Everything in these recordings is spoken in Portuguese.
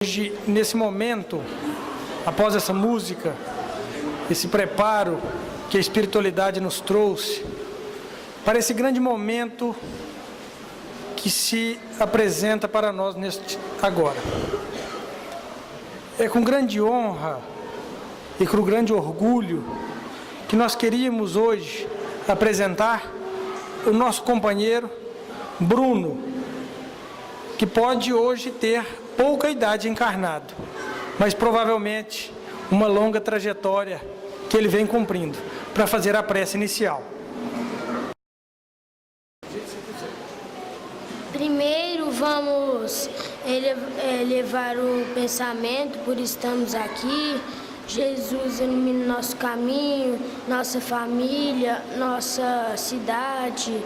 Hoje, nesse momento, após essa música, esse preparo que a espiritualidade nos trouxe, para esse grande momento que se apresenta para nós neste agora. É com grande honra e com grande orgulho que nós queríamos hoje apresentar o nosso companheiro Bruno, que pode hoje ter pouca idade encarnado, mas provavelmente uma longa trajetória que ele vem cumprindo, para fazer a prece inicial. Primeiro vamos elevar o pensamento por estarmos aqui. Jesus ilumina nosso caminho, nossa família, nossa cidade,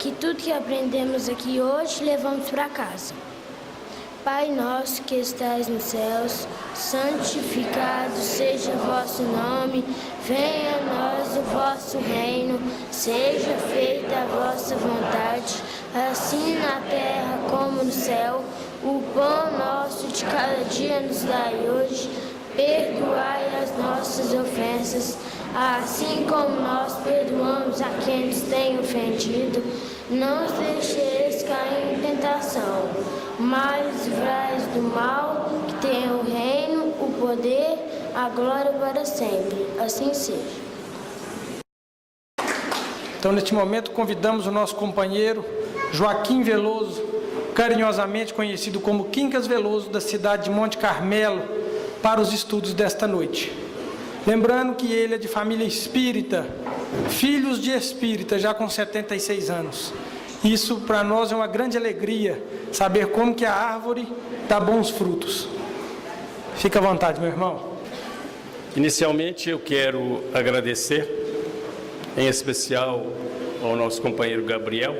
que tudo que aprendemos aqui hoje levamos para casa. Pai nosso que estais nos céus, santificado seja o vosso nome, venha a nós o vosso reino, seja feita a vossa vontade, assim na terra como no céu. O pão nosso de cada dia nos dai hoje, perdoai as nossas ofensas, assim como nós perdoamos a quem nos tem ofendido. Não os deixeis cair em tentação, mas livrai-nos do mal, que tem o reino, o poder, a glória para sempre. Assim seja. Então, neste momento, convidamos o nosso companheiro Joaquim Veloso, carinhosamente conhecido como Quincas Veloso, da cidade de Monte Carmelo, para os estudos desta noite. Lembrando que ele é de família espírita, filhos de espírita, já com 76 anos. Isso para nós é uma grande alegria, saber como que a árvore dá bons frutos. Fica à vontade, meu irmão. Inicialmente eu quero agradecer, em especial ao nosso companheiro Gabriel,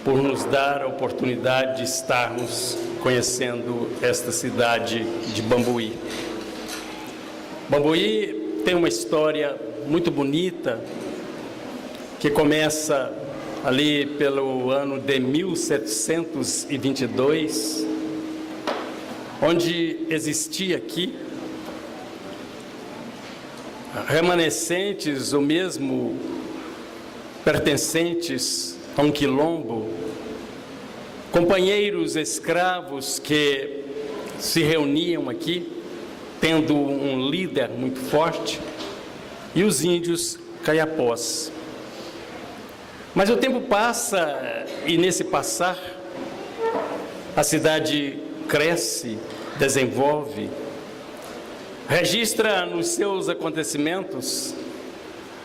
por nos dar a oportunidade de estarmos conhecendo esta cidade de Bambuí. Bambuí tem uma história muito bonita, que começa ali pelo ano de 1722, onde existia aqui remanescentes ou mesmo pertencentes a um quilombo, companheiros escravos que se reuniam aqui, tendo um líder muito forte, e os índios caiapós. Mas o tempo passa e nesse passar a cidade cresce, desenvolve, registra nos seus acontecimentos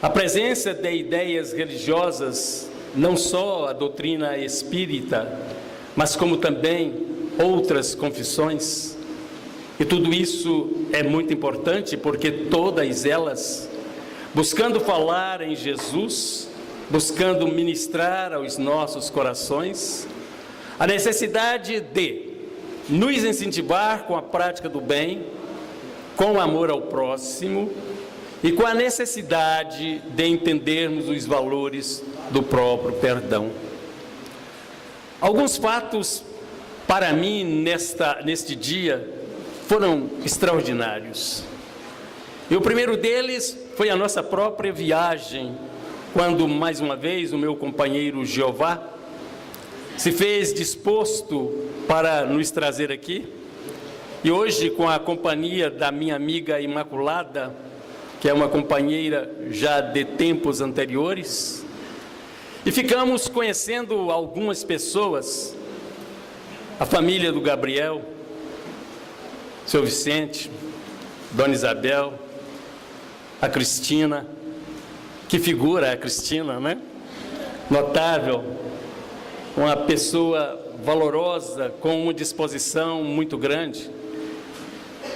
a presença de ideias religiosas, não só a doutrina espírita, mas como também outras confissões. E tudo isso é muito importante porque todas elas, buscando falar em Jesus, buscando ministrar aos nossos corações a necessidade de nos incentivar com a prática do bem, com o amor ao próximo e com a necessidade de entendermos os valores do próprio perdão. Alguns fatos, para mim, neste dia, foram extraordinários. E o primeiro deles foi a nossa própria viagem, quando, mais uma vez, o meu companheiro Jeová se fez disposto para nos trazer aqui. E hoje, com a companhia da minha amiga Imaculada, que é uma companheira já de tempos anteriores, e ficamos conhecendo algumas pessoas, a família do Gabriel, seu Vicente, Dona Isabel, a Cristina. Que figura a Cristina, né? Notável, uma pessoa valorosa, com uma disposição muito grande.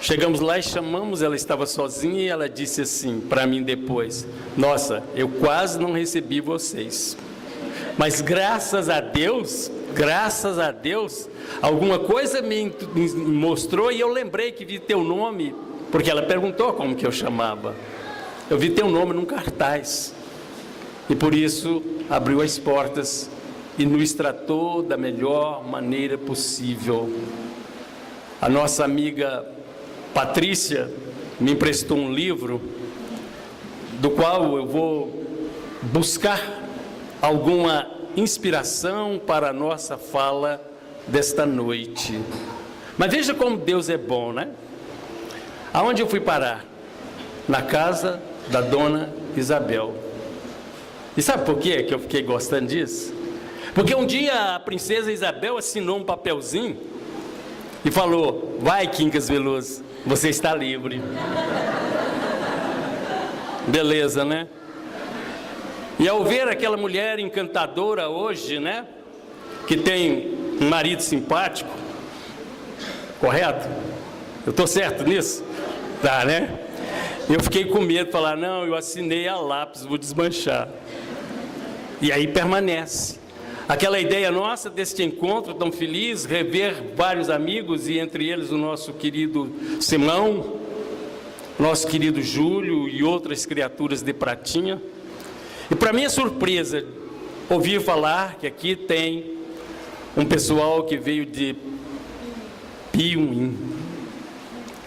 Chegamos lá e chamamos, ela estava sozinha e ela disse assim para mim depois: nossa, eu quase não recebi vocês, mas graças a Deus, alguma coisa me mostrou e eu lembrei que vi teu nome, porque ela perguntou como que eu chamava. Eu vi teu nome num cartaz e por isso abriu as portas e nos tratou da melhor maneira possível. a nossa amiga Patrícia me emprestou um livro do qual eu vou buscar alguma inspiração para a nossa fala desta noite. Mas veja como Deus é bom, né? Aonde eu fui parar? Na casa da dona Isabel. E sabe por quê que eu fiquei gostando disso? Porque um dia a princesa Isabel assinou um papelzinho e falou: vai, Quincas Veloso, você está livre. Beleza, né? E ao ver aquela mulher encantadora hoje, né? Que tem um marido simpático, correto? Eu estou certo nisso? Tá, né? Eu fiquei com medo de falar: não, eu assinei a lápis, vou desmanchar. E aí permanece. Aquela ideia nossa deste encontro tão feliz, rever vários amigos, e entre eles o nosso querido Simão, nosso querido Júlio e outras criaturas de Pratinha. E para minha surpresa, ouvi falar que aqui tem um pessoal que veio de Piuí.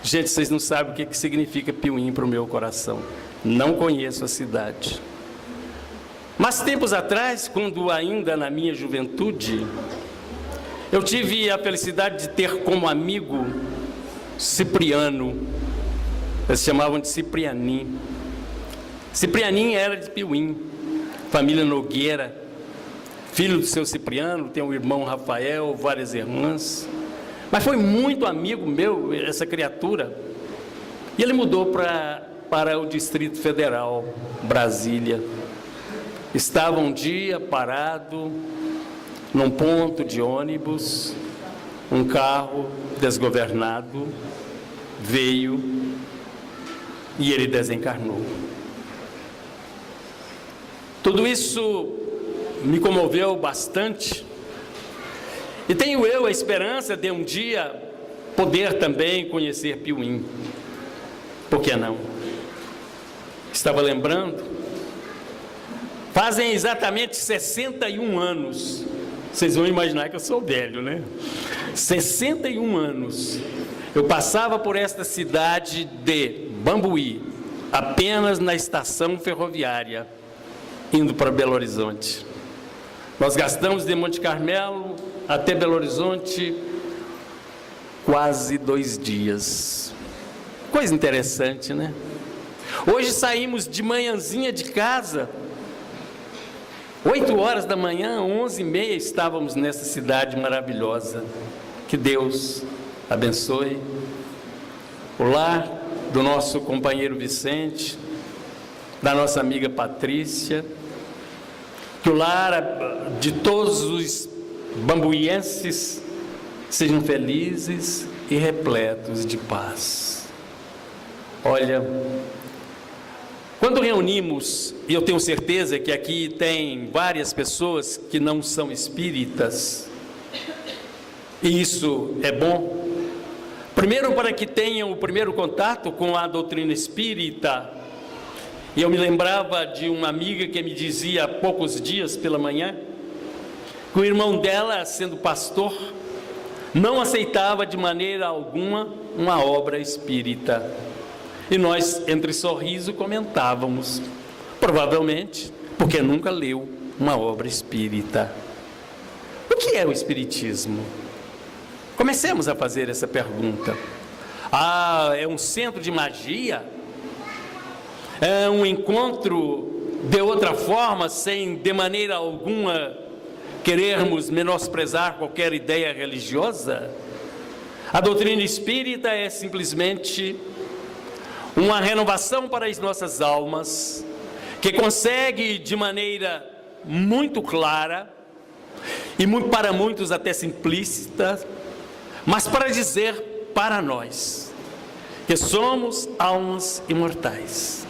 Gente, vocês não sabem o que significa Piuí para o meu coração. Não conheço a cidade. Mas tempos atrás, quando ainda na minha juventude, eu tive a felicidade de ter como amigo Cipriano. Eles chamavam de Ciprianinho. Ciprianinho era de Piuí, família Nogueira, filho do seu Cipriano, tem um irmão Rafael, várias irmãs. Mas foi muito amigo meu, essa criatura. E ele mudou para o Distrito Federal, Brasília. Estava um dia parado num ponto de ônibus, um carro desgovernado veio e ele desencarnou. Tudo isso me comoveu bastante. E tenho eu a esperança de um dia poder também conhecer Piuí. Por que não? Estava lembrando, fazem exatamente 61 anos. Vocês vão imaginar que eu sou velho, né? 61 anos. Eu passava por esta cidade de Bambuí, apenas na estação ferroviária, indo para Belo Horizonte. Nós gastamos de Monte Carmelo até Belo Horizonte quase 2 dias. Coisa interessante, né? Hoje saímos de manhãzinha de casa, 8 horas da manhã, 11h30, estávamos nessa cidade maravilhosa. Que Deus abençoe o lar do nosso companheiro Vicente, da nossa amiga Patrícia, que o lar de todos os bambuienses sejam felizes e repletos de paz. Olha, quando reunimos, e eu tenho certeza que aqui tem várias pessoas que não são espíritas, e isso é bom, primeiro para que tenham o primeiro contato com a doutrina espírita. E eu me lembrava de uma amiga que me dizia há poucos dias pela manhã, que o irmão dela, sendo pastor, não aceitava de maneira alguma uma obra espírita. E nós, entre sorriso, comentávamos, provavelmente porque nunca leu uma obra espírita. O que é o espiritismo? Comecemos a fazer essa pergunta. Ah, é um centro de magia? É um encontro de outra forma, sem de maneira alguma querermos menosprezar qualquer ideia religiosa? A doutrina espírita é simplesmente uma renovação para as nossas almas, que consegue de maneira muito clara, e para muitos até simplista, mas para dizer para nós, que somos almas imortais,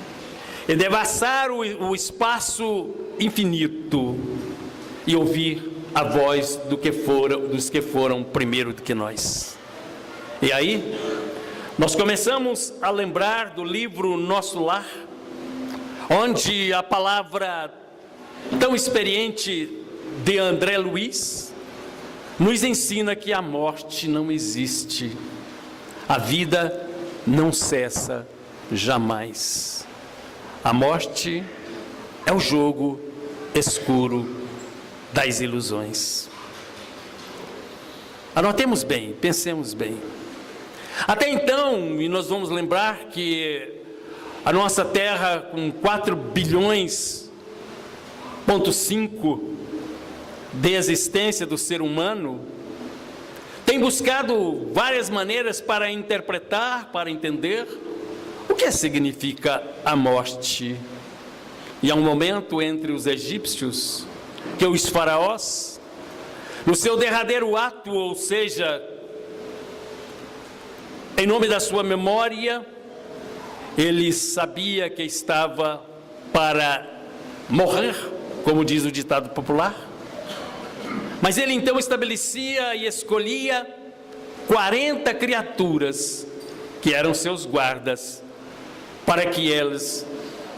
e devassar o espaço infinito, e ouvir a voz dos que foram primeiro do que nós. E aí, nós começamos a lembrar do livro Nosso Lar, onde a palavra tão experiente de André Luiz nos ensina que a morte não existe, A vida não cessa jamais. A morte é o jogo escuro das ilusões. Anotemos bem, pensemos bem. Até então, e nós vamos lembrar que a nossa Terra, com 4,5 bilhões de existência do ser humano, tem buscado várias maneiras para interpretar, para entender o que significa a morte. E há um momento entre os egípcios que os faraós, no seu derradeiro ato, ou seja, em nome da sua memória, ele sabia que estava para morrer, como diz o ditado popular, mas ele então estabelecia e escolhia 40 criaturas que eram seus guardas, para que eles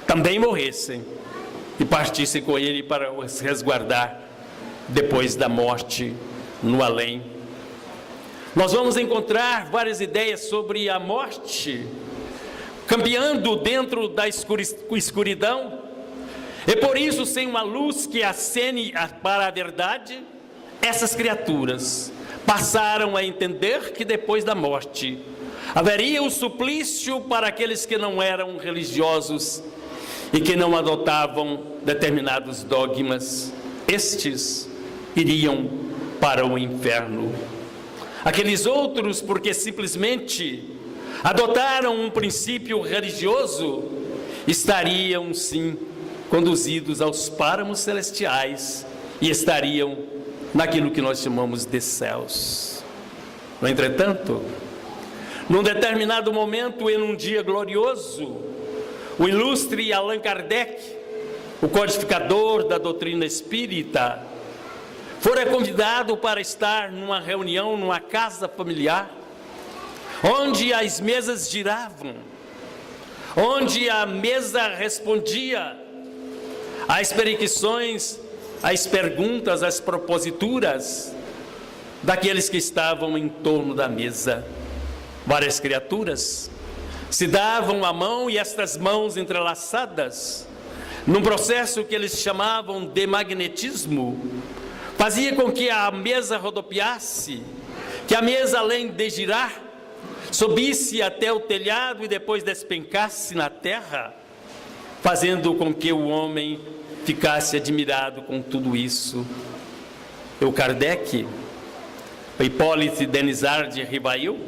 também morressem e partissem com ele para os resguardar depois da morte no além. Nós vamos encontrar várias ideias sobre a morte, campeando dentro da escuridão, e por isso, sem uma luz que acene para a verdade, essas criaturas passaram a entender que depois da morte haveria o suplício para aqueles que não eram religiosos e que não adotavam determinados dogmas. Estes iriam para o inferno. Aqueles outros, porque simplesmente adotaram um princípio religioso, estariam sim conduzidos aos páramos celestiais e estariam naquilo que nós chamamos de céus. No entretanto, num determinado momento, em um dia glorioso, o ilustre Allan Kardec, o codificador da doutrina espírita, fora convidado para estar numa reunião, numa casa familiar, onde as mesas giravam, onde a mesa respondia às periquições, às perguntas, às proposituras daqueles que estavam em torno da mesa. Várias criaturas se davam a mão, e estas mãos entrelaçadas, num processo que eles chamavam de magnetismo, fazia com que a mesa rodopiasse, que a mesa, além de girar, subisse até o telhado e depois despencasse na terra, fazendo com que o homem ficasse admirado com tudo isso. O Kardec, o Hippolyte Denisard de Rivail,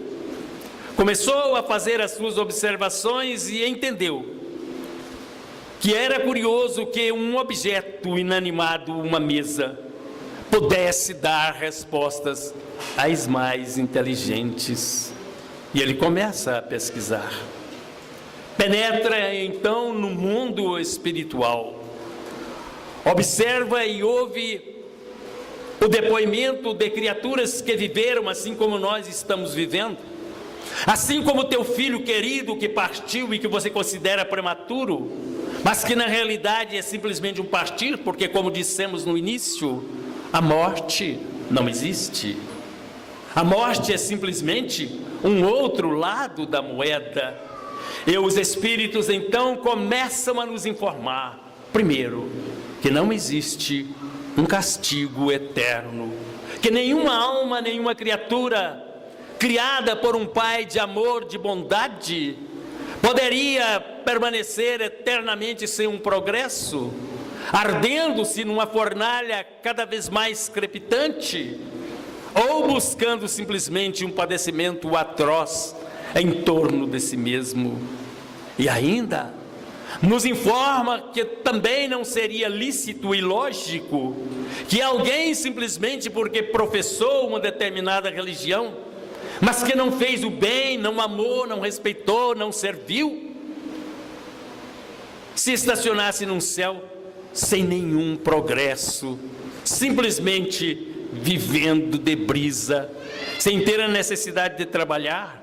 começou a fazer as suas observações e entendeu que era curioso que um objeto inanimado, uma mesa, pudesse dar respostas às mais inteligentes. E ele começa a pesquisar. Penetra então no mundo espiritual. Observa e ouve o depoimento de criaturas que viveram assim como nós estamos vivendo. Assim como teu filho querido que partiu e que você considera prematuro, mas que na realidade é simplesmente um partir, porque, como dissemos no início, a morte não existe. A morte é simplesmente um outro lado da moeda. E os espíritos então começam a nos informar, primeiro, que não existe um castigo eterno, que nenhuma alma, nenhuma criatura criada por um Pai de amor, de bondade, poderia permanecer eternamente sem um progresso, ardendo-se numa fornalha cada vez mais crepitante, ou buscando simplesmente um padecimento atroz em torno de si mesmo. E ainda nos informa que também não seria lícito e lógico que alguém simplesmente porque professou uma determinada religião, mas que não fez o bem, não amou, não respeitou, não serviu, se estacionasse num céu sem nenhum progresso, simplesmente vivendo de brisa, sem ter a necessidade de trabalhar,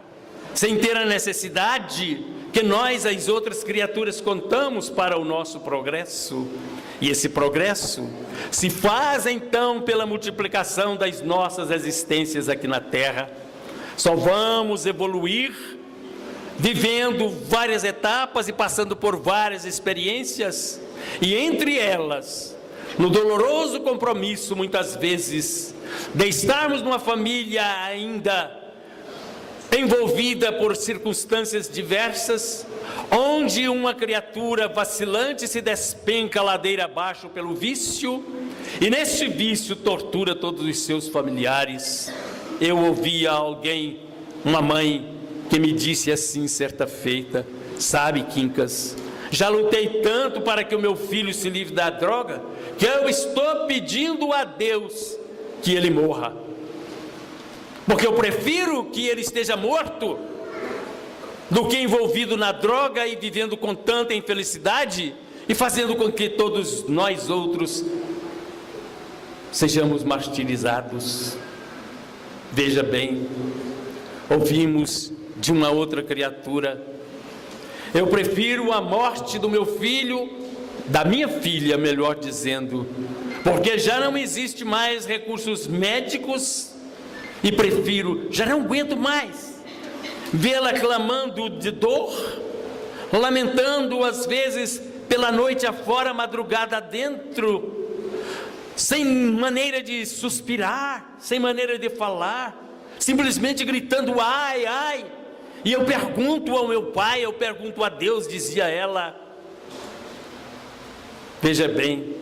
sem ter a necessidade que nós, as outras criaturas, contamos para o nosso progresso. E esse progresso se faz então pela multiplicação das nossas existências aqui na Terra, Só vamos evoluir vivendo várias etapas e passando por várias experiências, e entre elas, no doloroso compromisso, muitas vezes, de estarmos numa família ainda envolvida por circunstâncias diversas, onde uma criatura vacilante se despenca ladeira abaixo pelo vício, e neste vício tortura todos os seus familiares. Eu ouvia alguém, uma mãe, que me disse assim certa feita: sabe, Quincas, já lutei tanto para que o meu filho se livre da droga, que eu estou pedindo a Deus que ele morra, porque eu prefiro que ele esteja morto do que envolvido na droga e vivendo com tanta infelicidade e fazendo com que todos nós outros sejamos martirizados. Veja bem, ouvimos de uma outra criatura: eu prefiro a morte do meu filho, da minha filha, melhor dizendo, porque já não existe mais recursos médicos e prefiro, já não aguento mais vê-la clamando de dor, lamentando às vezes pela noite afora, madrugada dentro, sem maneira de suspirar, sem maneira de falar, simplesmente gritando ai, ai. E eu pergunto ao meu pai, eu pergunto a Deus, dizia ela. Veja bem,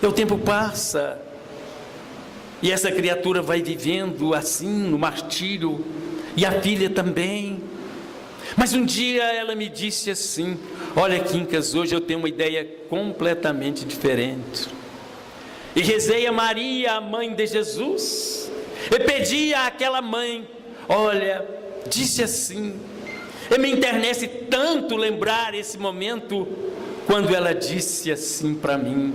o tempo passa e essa criatura vai vivendo assim no martírio, e a filha também. Mas um dia ela me disse assim: olha, Quincas, hoje eu tenho uma ideia completamente diferente. E rezei a Maria, a mãe de Jesus, e pedi àquela mãe, olha, disse assim, e me enternece tanto lembrar esse momento, quando ela disse assim para mim,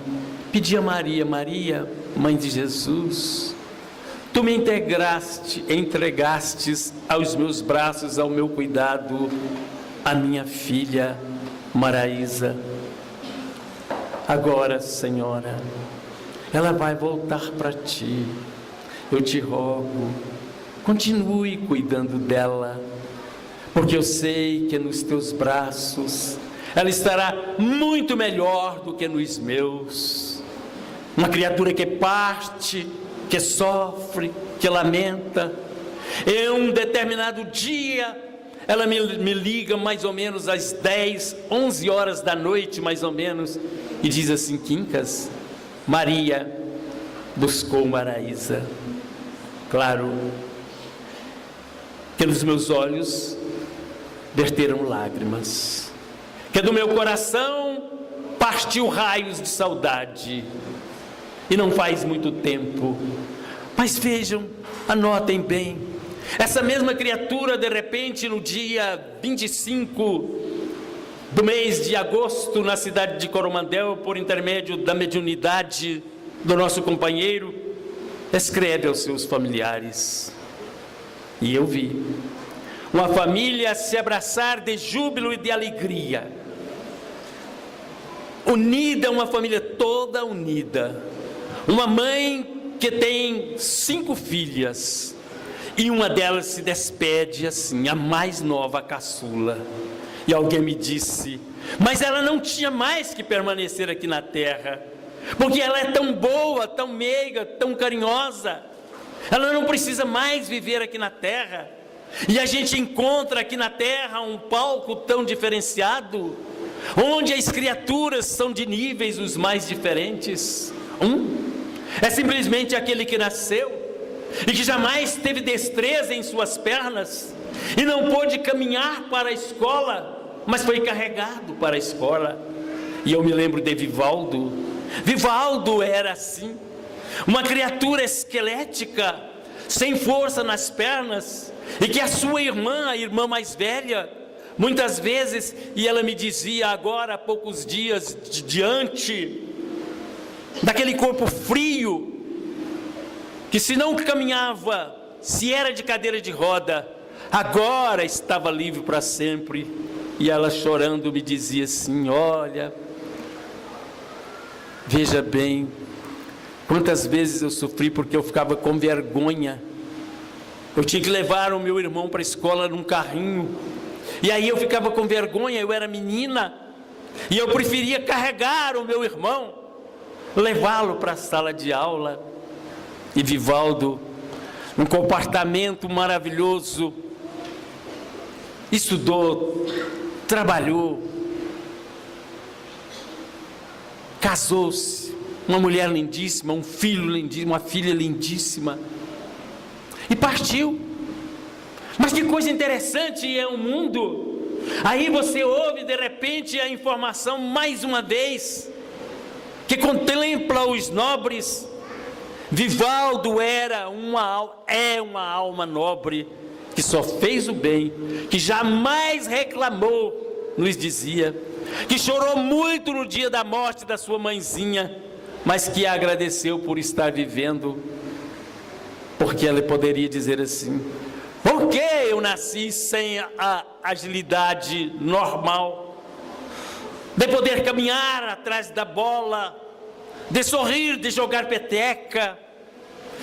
pedi a Maria: Maria, mãe de Jesus, tu me entregastes aos meus braços, ao meu cuidado, a minha filha Maraísa. Agora, Senhora, ela vai voltar para ti. Eu te rogo, continue cuidando dela, porque eu sei que nos teus braços ela estará muito melhor do que nos meus. Uma criatura que parte, que sofre, que lamenta. Em um determinado dia, ela me liga mais ou menos às 10, 11 horas da noite, mais ou menos, e diz assim: Quincas, Maria buscou Maraísa. Claro que nos meus olhos verteram lágrimas, que do meu coração partiu raios de saudade. E não faz muito tempo, mas vejam, anotem bem, essa mesma criatura, de repente, no dia 25 do mês de agosto, na cidade de Coromandel, por intermédio da mediunidade do nosso companheiro, escreve aos seus familiares. E eu vi uma família se abraçar de júbilo e de alegria, unida, uma família toda unida. Uma mãe que tem 5 filhas, e uma delas se despede assim, a mais nova, a caçula. E alguém me disse: mas ela não tinha mais que permanecer aqui na terra, porque ela é tão boa, tão meiga, tão carinhosa, ela não precisa mais viver aqui na terra. E a gente encontra aqui na terra um palco tão diferenciado, onde as criaturas são de níveis os mais diferentes. É simplesmente aquele que nasceu e que jamais teve destreza em suas pernas e não pôde caminhar para a escola, mas foi carregado para a escola. E eu me lembro de Vivaldo. Vivaldo era assim, uma criatura esquelética, sem força nas pernas, e que a sua irmã, a irmã mais velha, muitas vezes, e ela me dizia agora há poucos dias, diante daquele corpo frio, que se não caminhava, se era de cadeira de roda, agora estava livre para sempre. E ela chorando me dizia assim: olha, veja bem, quantas vezes eu sofri porque eu ficava com vergonha Eu tinha que levar o meu irmão para a escola num carrinho. E aí eu ficava com vergonha, eu era menina. E eu preferia carregar o meu irmão, levá-lo para a sala de aula. E Vivaldo, um comportamento maravilhoso, estudou, trabalhou, casou-se, uma mulher lindíssima, um filho lindíssimo, uma filha lindíssima, e partiu. Mas que coisa interessante é o mundo. Aí você ouve de repente a informação mais uma vez, que contempla os nobres. Vivaldo é uma alma nobre, que só fez o bem, que jamais reclamou, nos dizia, que chorou muito no dia da morte da sua mãezinha, mas que agradeceu por estar vivendo, porque ela poderia dizer assim: por que eu nasci sem a agilidade normal, de poder caminhar atrás da bola, de sorrir, de jogar peteca,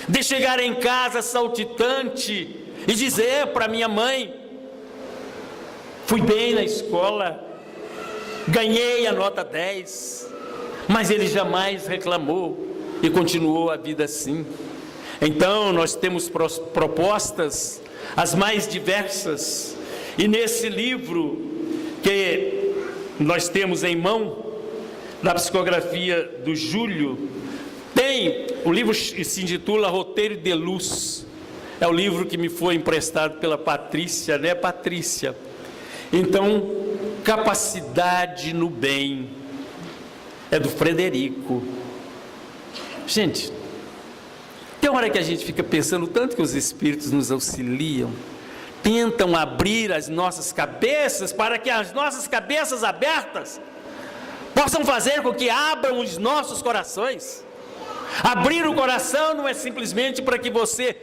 de chegar em casa saltitante e dizer para minha mãe: fui bem na escola, ganhei a nota 10, mas ele jamais reclamou e continuou a vida assim. Então nós temos propostas as mais diversas, e nesse livro que nós temos em mão, na psicografia do Júlio, tem o livro que se intitula Roteiro de Luz. É o livro que me foi emprestado pela Patrícia, né, Patrícia? Então, Capacidade no Bem, é do Frederico. Gente, tem hora que a gente fica pensando tanto que os Espíritos nos auxiliam, tentam abrir as nossas cabeças, para que as nossas cabeças abertas possam fazer com que abram os nossos corações. Abrir o coração não é simplesmente para que você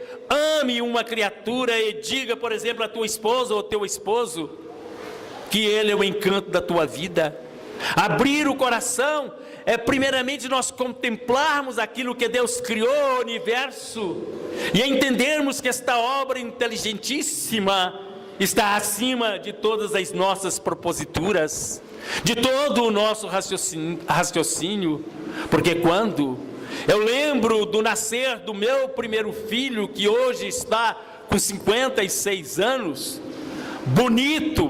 ame uma criatura e diga, por exemplo, a tua esposa ou teu esposo, que ele é o encanto da tua vida. Abrir o coração é primeiramente nós contemplarmos aquilo que Deus criou, o universo, e entendermos que esta obra inteligentíssima está acima de todas as nossas proposituras, de todo o nosso raciocínio, porque quando eu lembro do nascer do meu primeiro filho, que hoje está com 56 anos, bonito,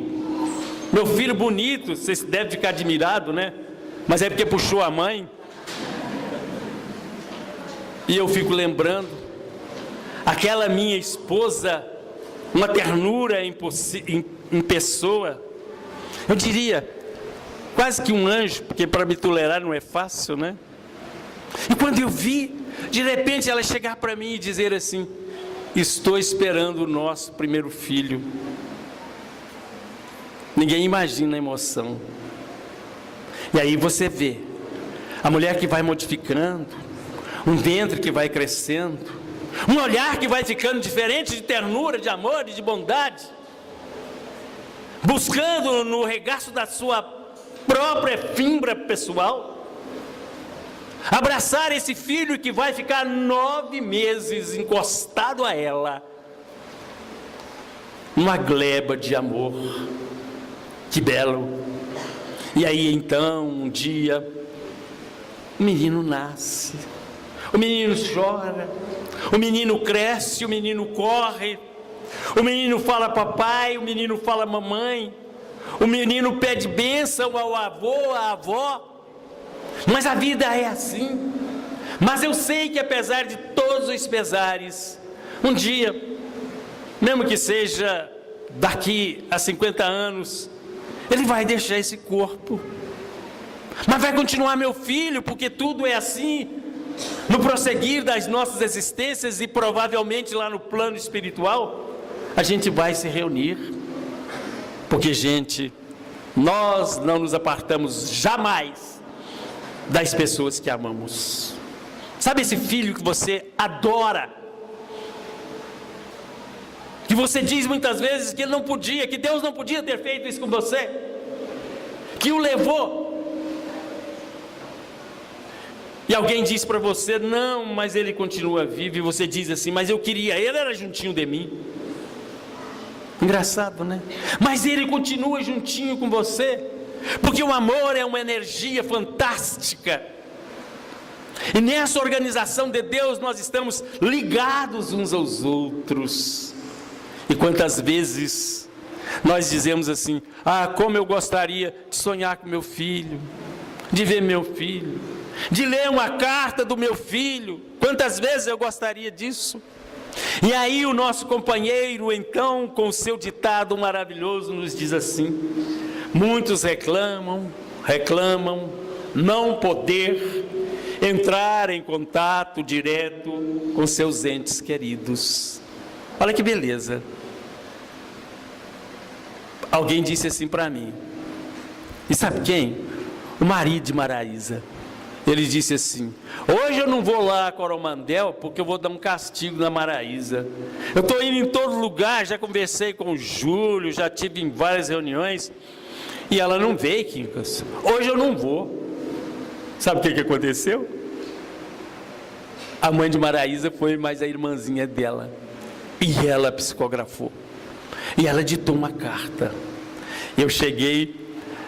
meu filho bonito, vocês devem ficar admirados, né? Mas é porque puxou a mãe. E eu fico lembrando, aquela minha esposa, uma ternura em pessoa, eu diria, quase que um anjo, porque para me tolerar não é fácil, né? E quando eu vi, de repente ela chegar para mim e dizer assim: estou esperando o nosso primeiro filho. Ninguém imagina a emoção. E aí você vê a mulher que vai modificando, um ventre que vai crescendo, um olhar que vai ficando diferente, de ternura, de amor e de bondade, buscando no regaço da sua própria fimbra pessoal, abraçar esse filho que vai ficar 9 meses encostado a ela, uma gleba de amor. Que belo. E aí então, um dia, o menino nasce, o menino chora, o menino cresce, o menino corre, o menino fala papai, o menino fala mamãe, o menino pede bênção ao avô, à avó. Mas a vida é assim. Mas eu sei que apesar de todos os pesares, um dia, mesmo que seja daqui a 50 anos, ele vai deixar esse corpo, mas vai continuar meu filho, porque tudo é assim, no prosseguir das nossas existências, e provavelmente lá no plano espiritual, a gente vai se reunir, porque gente, nós não nos apartamos jamais das pessoas que amamos. Sabe esse filho que você adora, que você diz muitas vezes que ele não podia, que Deus não podia ter feito isso com você, que o levou. E alguém diz para você, não, mas ele continua vivo, e você diz assim, mas eu queria, ele era juntinho de mim. Engraçado, né? Mas ele continua juntinho com você, porque o amor é uma energia fantástica. E nessa organização de Deus nós estamos ligados uns aos outros. E quantas vezes nós dizemos assim, como eu gostaria de sonhar com meu filho, de ver meu filho, de ler uma carta do meu filho, quantas vezes eu gostaria disso? E aí o nosso companheiro, então, com o seu ditado maravilhoso, nos diz assim, muitos reclamam não poder entrar em contato direto com seus entes queridos. Olha que beleza. Alguém disse assim para mim, e sabe quem? O marido de Maraísa. Ele disse assim, hoje eu não vou lá a Coromandel, porque eu vou dar um castigo na Maraísa. Eu estou indo em todo lugar, já conversei com o Júlio, já tive em várias reuniões, e ela não veio, Quincas. Hoje eu não vou. Sabe o que aconteceu? A mãe de Maraísa foi mais a irmãzinha dela, e ela psicografou, e ela ditou uma carta. Eu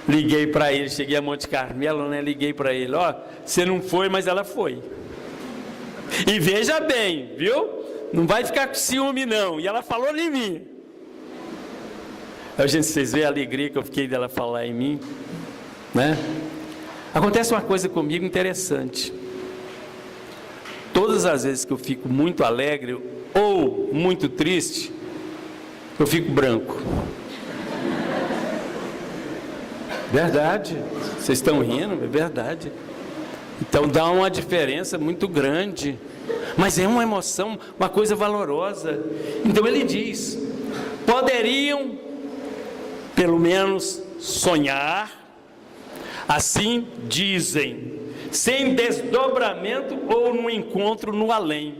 liguei para ele, cheguei a Monte Carmelo, né? Liguei para ele, você não foi, mas ela foi. E veja bem, viu? Não vai ficar com ciúme não. E ela falou em mim. Gente, vocês veem a alegria que eu fiquei dela falar em mim, né? Acontece uma coisa comigo interessante. Todas as vezes que eu fico muito alegre ou muito triste, eu fico branco. Verdade, vocês estão rindo, é verdade. Então dá uma diferença muito grande, mas é uma emoção, uma coisa valorosa. Então ele diz, poderiam pelo menos sonhar, assim dizem, sem desdobramento ou no encontro no além.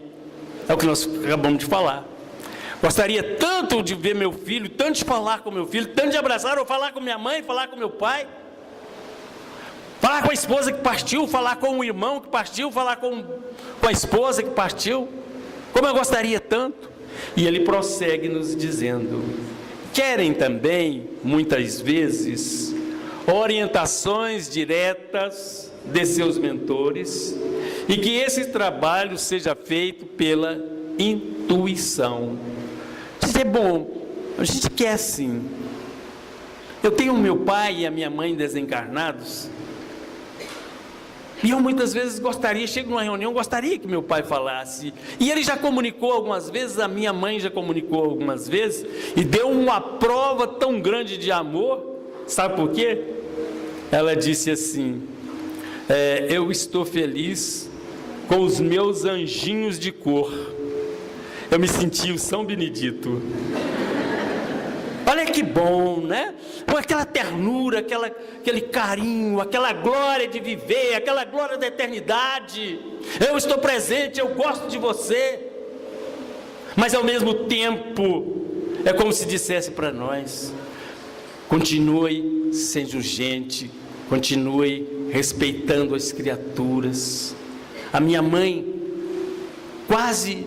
É o que nós acabamos de falar. Gostaria tanto de ver meu filho, tanto de falar com meu filho, tanto de abraçar, ou falar com minha mãe, falar com meu pai, falar com a esposa que partiu, falar com o irmão que partiu, falar com a esposa que partiu, como eu gostaria tanto. E ele prossegue nos dizendo, querem também, muitas vezes, orientações diretas de seus mentores, e que esse trabalho seja feito pela intuição. Isso é bom, a gente quer sim. Eu tenho o meu pai e a minha mãe desencarnados, e eu muitas vezes chego numa reunião, gostaria que meu pai falasse, e ele já comunicou algumas vezes, a minha mãe já comunicou algumas vezes, e deu uma prova tão grande de amor. Sabe por quê? Ela disse assim, eu estou feliz com os meus anjinhos de cor. Eu me senti o São Benedito. Olha que bom, né? Com aquela ternura, aquele carinho, aquela glória de viver, aquela glória da eternidade. Eu estou presente, eu gosto de você. Mas ao mesmo tempo, é como se dissesse para nós, continue sendo gente, continue respeitando as criaturas. A minha mãe, quase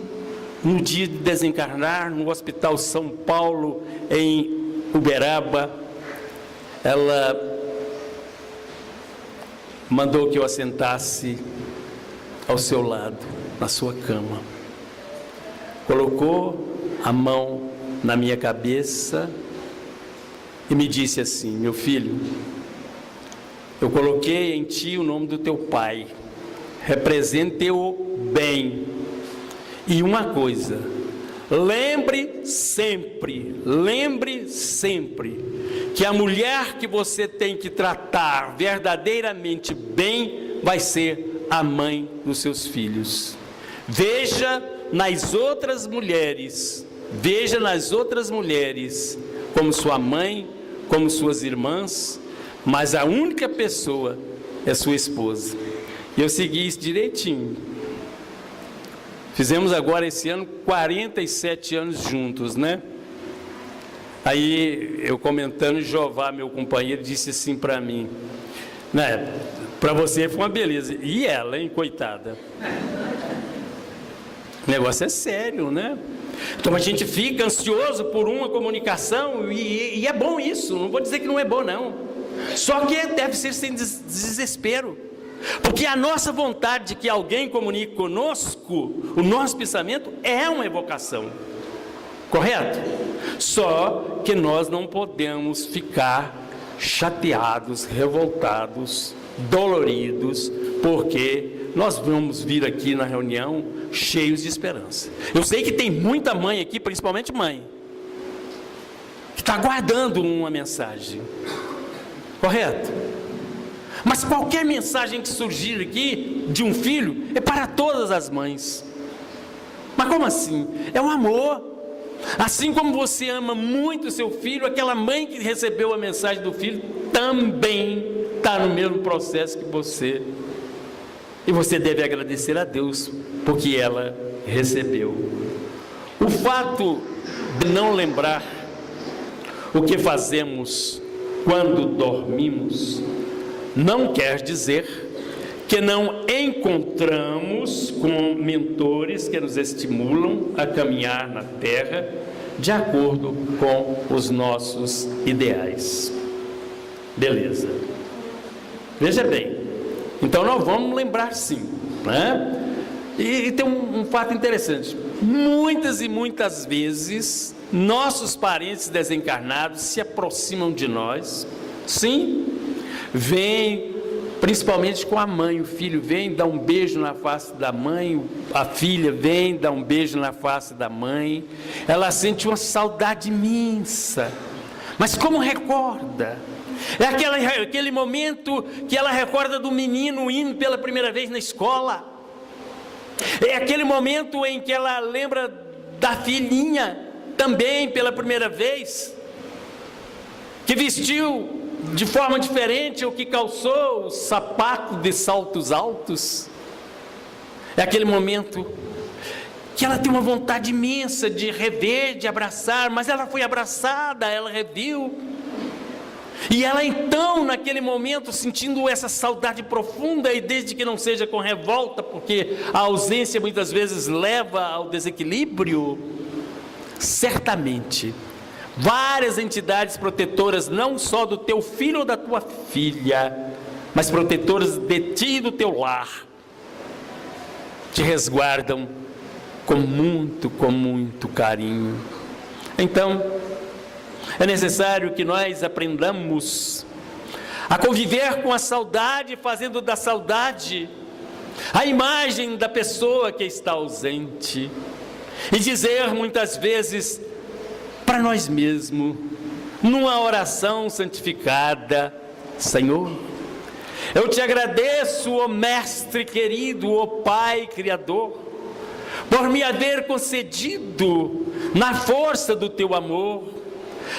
no dia de desencarnar, no Hospital São Paulo, em Uberaba, ela mandou que eu assentasse ao seu lado, na sua cama. Colocou a mão na minha cabeça e me disse assim, meu filho, eu coloquei em ti o nome do teu pai, represente-o bem. E uma coisa, lembre sempre que a mulher que você tem que tratar verdadeiramente bem vai ser a mãe dos seus filhos. Veja nas outras mulheres como sua mãe, como suas irmãs, mas a única pessoa é sua esposa. E eu segui isso direitinho. Fizemos agora esse ano 47 anos juntos, né? Aí eu comentando, Jová, meu companheiro, disse assim para mim, Né? Para você foi uma beleza. E ela, hein, coitada? O negócio é sério, né? Então a gente fica ansioso por uma comunicação e é bom isso, não vou dizer que não é bom não. Só que deve ser sem desespero. Porque a nossa vontade de que alguém comunique conosco o nosso pensamento é uma evocação. Correto? Só que nós não podemos ficar chateados, revoltados, doloridos, porque nós vamos vir aqui na reunião cheios de esperança. Eu sei que tem muita mãe aqui, principalmente mãe, que está aguardando uma mensagem. Correto? Mas qualquer mensagem que surgir aqui de um filho é para todas as mães. Mas como assim? É um amor. Assim como você ama muito o seu filho, aquela mãe que recebeu a mensagem do filho também está no mesmo processo que você. E você deve agradecer a Deus porque ela recebeu. O fato de não lembrar o que fazemos quando dormimos não quer dizer que não encontramos com mentores que nos estimulam a caminhar na terra de acordo com os nossos ideais. Beleza. Veja bem, então nós vamos lembrar sim, né? E tem um fato interessante. Muitas e muitas vezes nossos parentes desencarnados se aproximam de nós, sim, vêm principalmente com a mãe, o filho vem dar um beijo na face da mãe, a filha vem dar um beijo na face da mãe, ela sente uma saudade imensa, mas como recorda? É aquele momento que ela recorda do menino indo pela primeira vez na escola, é aquele momento em que ela lembra da filhinha também pela primeira vez, que vestiu de forma diferente ou que calçou o sapato de saltos altos. É aquele momento que ela tem uma vontade imensa de rever, de abraçar, mas ela foi abraçada, ela reviu. E ela então, naquele momento, sentindo essa saudade profunda, e desde que não seja com revolta, porque a ausência muitas vezes leva ao desequilíbrio, certamente várias entidades protetoras, não só do teu filho ou da tua filha, mas protetoras de ti e do teu lar, te resguardam com muito carinho. Então, é necessário que nós aprendamos a conviver com a saudade, fazendo da saudade a imagem da pessoa que está ausente, e dizer muitas vezes para nós mesmos, numa oração santificada: Senhor, eu te agradeço, ó Mestre querido, ó Pai Criador, por me haver concedido, na força do teu amor,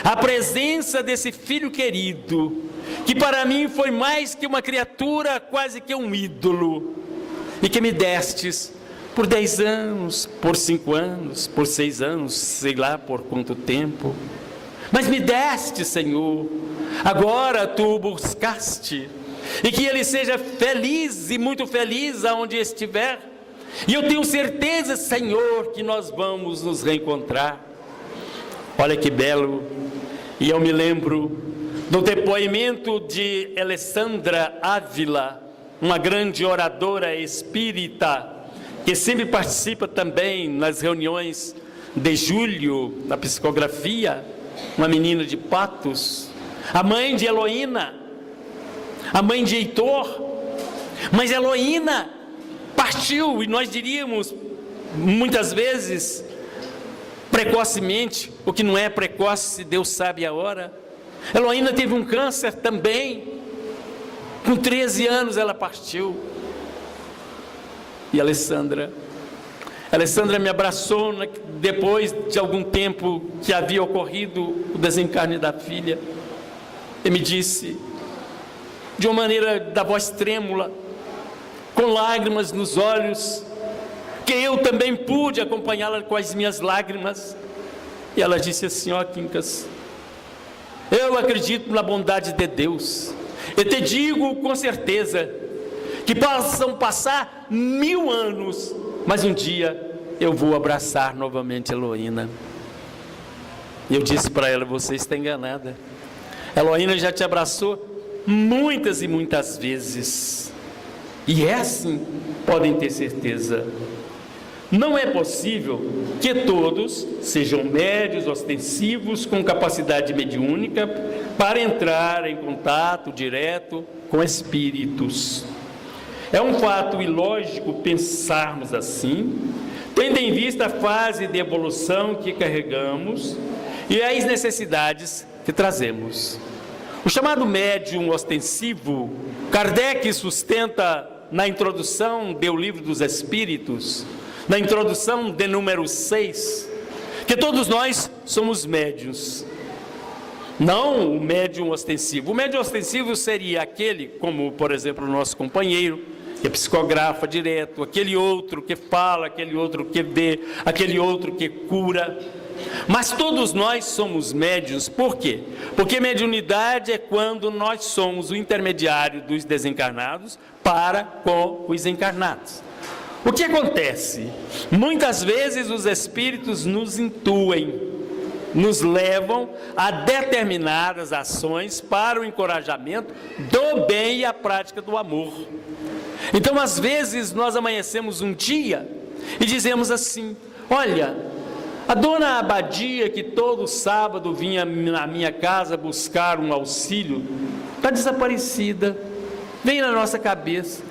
a presença desse filho querido, que para mim foi mais que uma criatura, quase que um ídolo, e que me destes por 10 anos, por 5 anos, por 6 anos, sei lá por quanto tempo, mas me deste, Senhor, agora tu o buscaste, e que ele seja feliz e muito feliz aonde estiver, e eu tenho certeza, Senhor, que nós vamos nos reencontrar. Olha que belo. E eu me lembro do depoimento de Alessandra Ávila, uma grande oradora espírita, que sempre participa também nas reuniões de julho, na psicografia, uma menina de Patos, a mãe de Heloína, a mãe de Heitor. Mas Heloína partiu, e nós diríamos, muitas vezes, precocemente, o que não é precoce, Deus sabe a hora. Heloína teve um câncer também, com 13 anos ela partiu. E Alessandra me abraçou depois de algum tempo que havia ocorrido o desencarne da filha, e me disse, de uma maneira da voz trêmula, com lágrimas nos olhos, que eu também pude acompanhá-la com as minhas lágrimas, e ela disse assim: ó Quincas, eu acredito na bondade de Deus, Eu te digo com certeza que possam passar 1000 anos, mas um dia eu vou abraçar novamente Heloína. E eu disse para ela: você está enganada. Heloína já te abraçou muitas e muitas vezes. E é assim, podem ter certeza. Não é possível que todos sejam médios ostensivos com capacidade mediúnica para entrar em contato direto com espíritos. É um fato ilógico pensarmos assim, tendo em vista a fase de evolução que carregamos e as necessidades que trazemos. O chamado médium ostensivo, Kardec sustenta na introdução do Livro dos Espíritos, na introdução de número 6, que todos nós somos médiuns. Não o médium ostensivo. O médium ostensivo seria aquele, como por exemplo o nosso companheiro, que psicografa direto, aquele outro que fala, aquele outro que vê, aquele outro que cura. Mas todos nós somos médiuns. Por quê? Porque mediunidade é quando nós somos o intermediário dos desencarnados para com os encarnados. O que acontece? Muitas vezes os espíritos nos intuem, nos levam a determinadas ações para o encorajamento do bem e a prática do amor. Então, às vezes, nós amanhecemos um dia e dizemos assim: olha, a dona Abadia, que todo sábado vinha na minha casa buscar um auxílio, está desaparecida. Vem na nossa cabeça: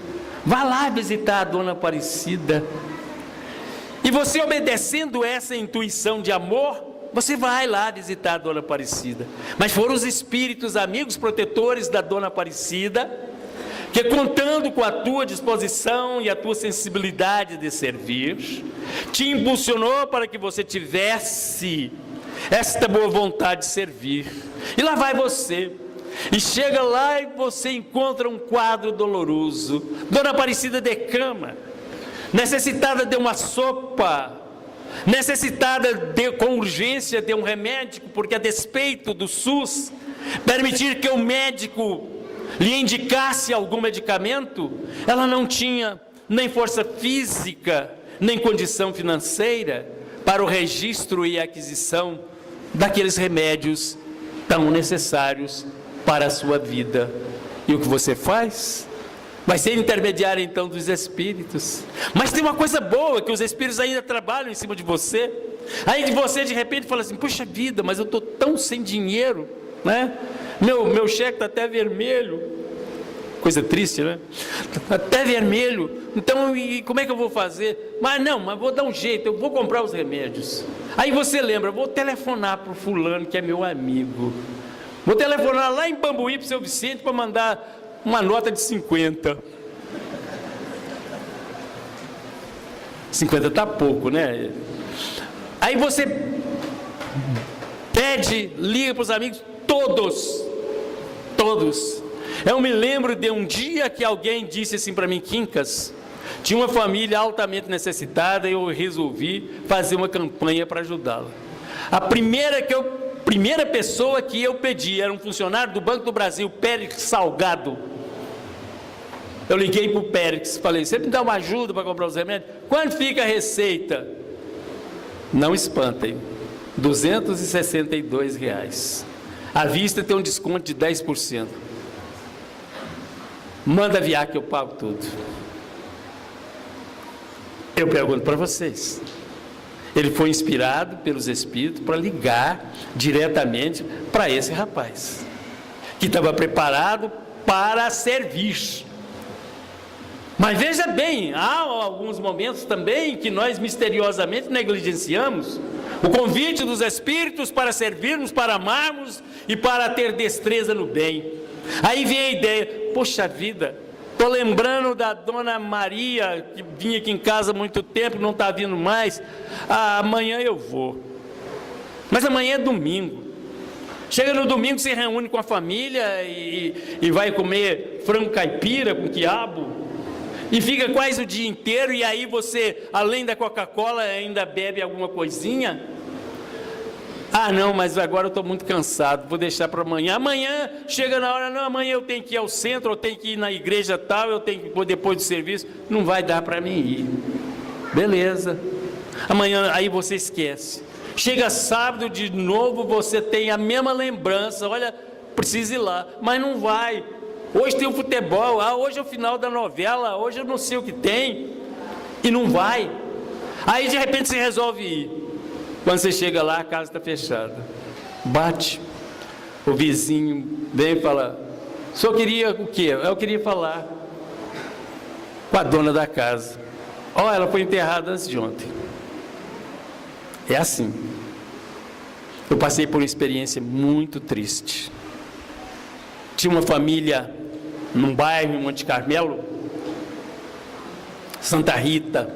vá lá visitar a dona Aparecida. E você, obedecendo essa intuição de amor, você vai lá visitar a dona Aparecida. Mas foram os espíritos amigos protetores da dona Aparecida que, contando com a tua disposição e a tua sensibilidade de servir, te impulsionou para que você tivesse esta boa vontade de servir. E lá vai você, e chega lá e você encontra um quadro doloroso, dona Aparecida de cama, necessitada de uma sopa, necessitada com urgência de um remédio, porque a despeito do SUS permitir que o médico lhe indicasse algum medicamento, ela não tinha nem força física, nem condição financeira para o registro e aquisição daqueles remédios tão necessários para a sua vida. E o que você faz? Vai ser intermediário então dos espíritos. Mas tem uma coisa boa, que os espíritos ainda trabalham em cima de você. Aí você de repente fala assim: puxa vida, mas eu estou tão sem dinheiro, né? Meu cheque está até vermelho. Coisa triste, né? Até vermelho. Então, e como é que eu vou fazer? Mas vou dar um jeito, eu vou comprar os remédios. Aí você lembra: vou telefonar para o fulano que é meu amigo. Vou telefonar lá em Bambuí para o seu Vicente para mandar uma nota de 50. 50 está pouco, né? Aí você pede, liga para os amigos, todos. Eu me lembro de um dia que alguém disse assim para mim: Quincas, tinha uma família altamente necessitada e eu resolvi fazer uma campanha para ajudá-la. A primeira pessoa que eu pedi era um funcionário do Banco do Brasil, Périx Salgado. Eu liguei para o Périx, falei: você me dá uma ajuda para comprar os remédios? Quanto fica a receita? Não espantem, R$262. À vista tem um desconto de 10%. Manda aviar que eu pago tudo. Eu pergunto para vocês: ele foi inspirado pelos espíritos para ligar diretamente para esse rapaz, que estava preparado para servir. Mas veja bem, há alguns momentos também que nós misteriosamente negligenciamos o convite dos espíritos para servirmos, para amarmos e para ter destreza no bem. Aí vem a ideia: poxa vida, estou lembrando da dona Maria, que vinha aqui em casa há muito tempo, não está vindo mais. Amanhã eu vou. Mas amanhã é domingo. Chega no domingo, se reúne com a família e vai comer frango caipira com quiabo. E fica quase o dia inteiro, e aí você, além da Coca-Cola, ainda bebe alguma coisinha. Ah, não, mas agora eu estou muito cansado, vou deixar para amanhã. Amanhã, chega na hora, não, amanhã eu tenho que ir ao centro, eu tenho que ir na igreja tal, eu tenho que ir depois do serviço. Não vai dar para mim ir. Beleza. Amanhã, aí você esquece. Chega sábado de novo, você tem a mesma lembrança, olha, precisa ir lá, mas não vai. Hoje tem o futebol, hoje é o final da novela, hoje eu não sei o que tem, e não vai. Aí de repente você resolve ir. Quando você chega lá, a casa está fechada. Bate. O vizinho vem e fala: o senhor queria o quê? Eu queria falar com a dona da casa. Ó, ela foi enterrada antes de ontem. É assim. Eu passei por uma experiência muito triste. Tinha uma família num bairro em Monte Carmelo, Santa Rita,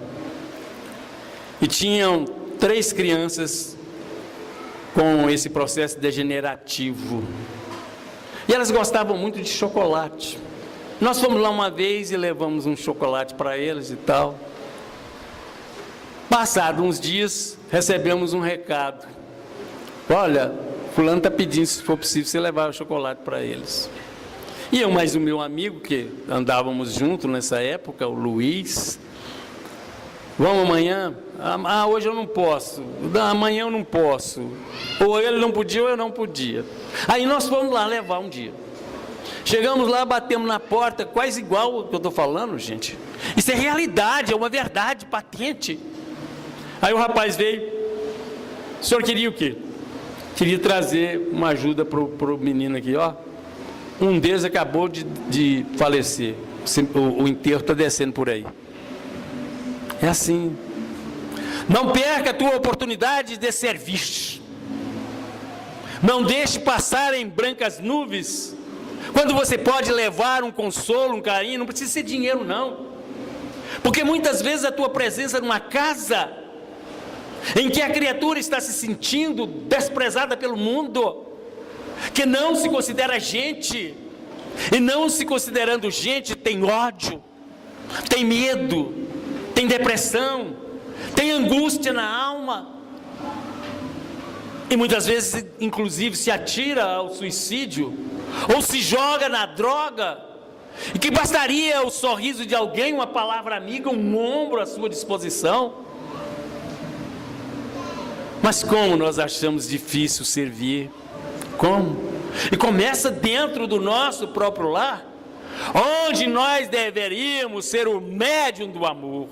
e tinham 3 crianças com esse processo degenerativo. E elas gostavam muito de chocolate. Nós fomos lá uma vez e levamos um chocolate para eles e tal. Passados uns dias, recebemos um recado: olha, fulano está pedindo, se for possível, você levar o chocolate para eles. E eu mais o meu amigo, que andávamos juntos nessa época, o Luiz: vamos amanhã? Ah, hoje eu não posso. Amanhã eu não posso. Ou ele não podia ou eu não podia. Aí nós fomos lá levar um dia. Chegamos lá, batemos na porta, quase igual o que eu estou falando, gente. Isso é realidade, é uma verdade patente. Aí o rapaz veio: o senhor queria o quê? Queria trazer uma ajuda para o menino aqui, ó. Um deles acabou de falecer. O enterro está descendo por aí. É assim. Não perca a tua oportunidade de servir. Não deixe passar em brancas nuvens, quando você pode levar um consolo, um carinho. Não precisa ser dinheiro, não. Porque muitas vezes a tua presença numa casa em que a criatura está se sentindo desprezada pelo mundo, que não se considera gente, e não se considerando gente, tem ódio, tem medo, tem depressão, tem angústia na alma, e muitas vezes inclusive se atira ao suicídio, ou se joga na droga, e que bastaria o sorriso de alguém, uma palavra amiga, um ombro à sua disposição. Mas como nós achamos difícil servir? Como? E começa dentro do nosso próprio lar, onde nós deveríamos ser o médium do amor.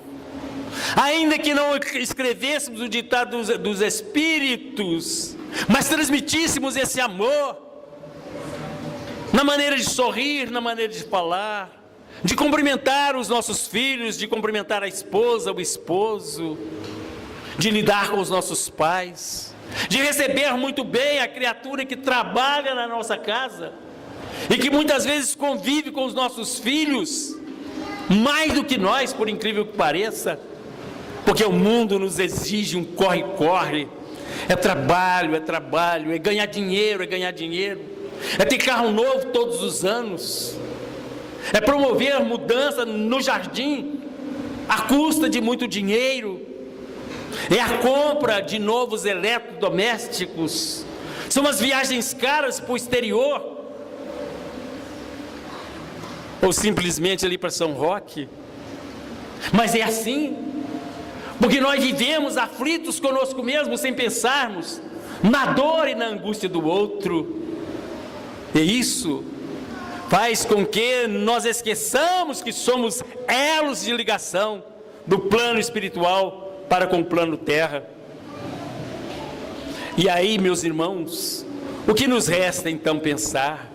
Ainda que não escrevêssemos o ditado dos espíritos, mas transmitíssemos esse amor, na maneira de sorrir, na maneira de falar, de cumprimentar os nossos filhos, de cumprimentar a esposa, o esposo, de lidar com os nossos pais, de receber muito bem a criatura que trabalha na nossa casa e que muitas vezes convive com os nossos filhos mais do que nós, por incrível que pareça, porque o mundo nos exige um corre-corre. É trabalho, é ganhar dinheiro, é ter carro novo todos os anos, é promover mudança no jardim à custa de muito dinheiro, é a compra de novos eletrodomésticos, são as viagens caras para o exterior, ou simplesmente ali para São Roque. Mas é assim, porque nós vivemos aflitos conosco mesmos, sem pensarmos na dor e na angústia do outro, e isso faz com que nós esqueçamos que somos elos de ligação do plano espiritual para com o plano terra. E aí, meus irmãos, o que nos resta então pensar?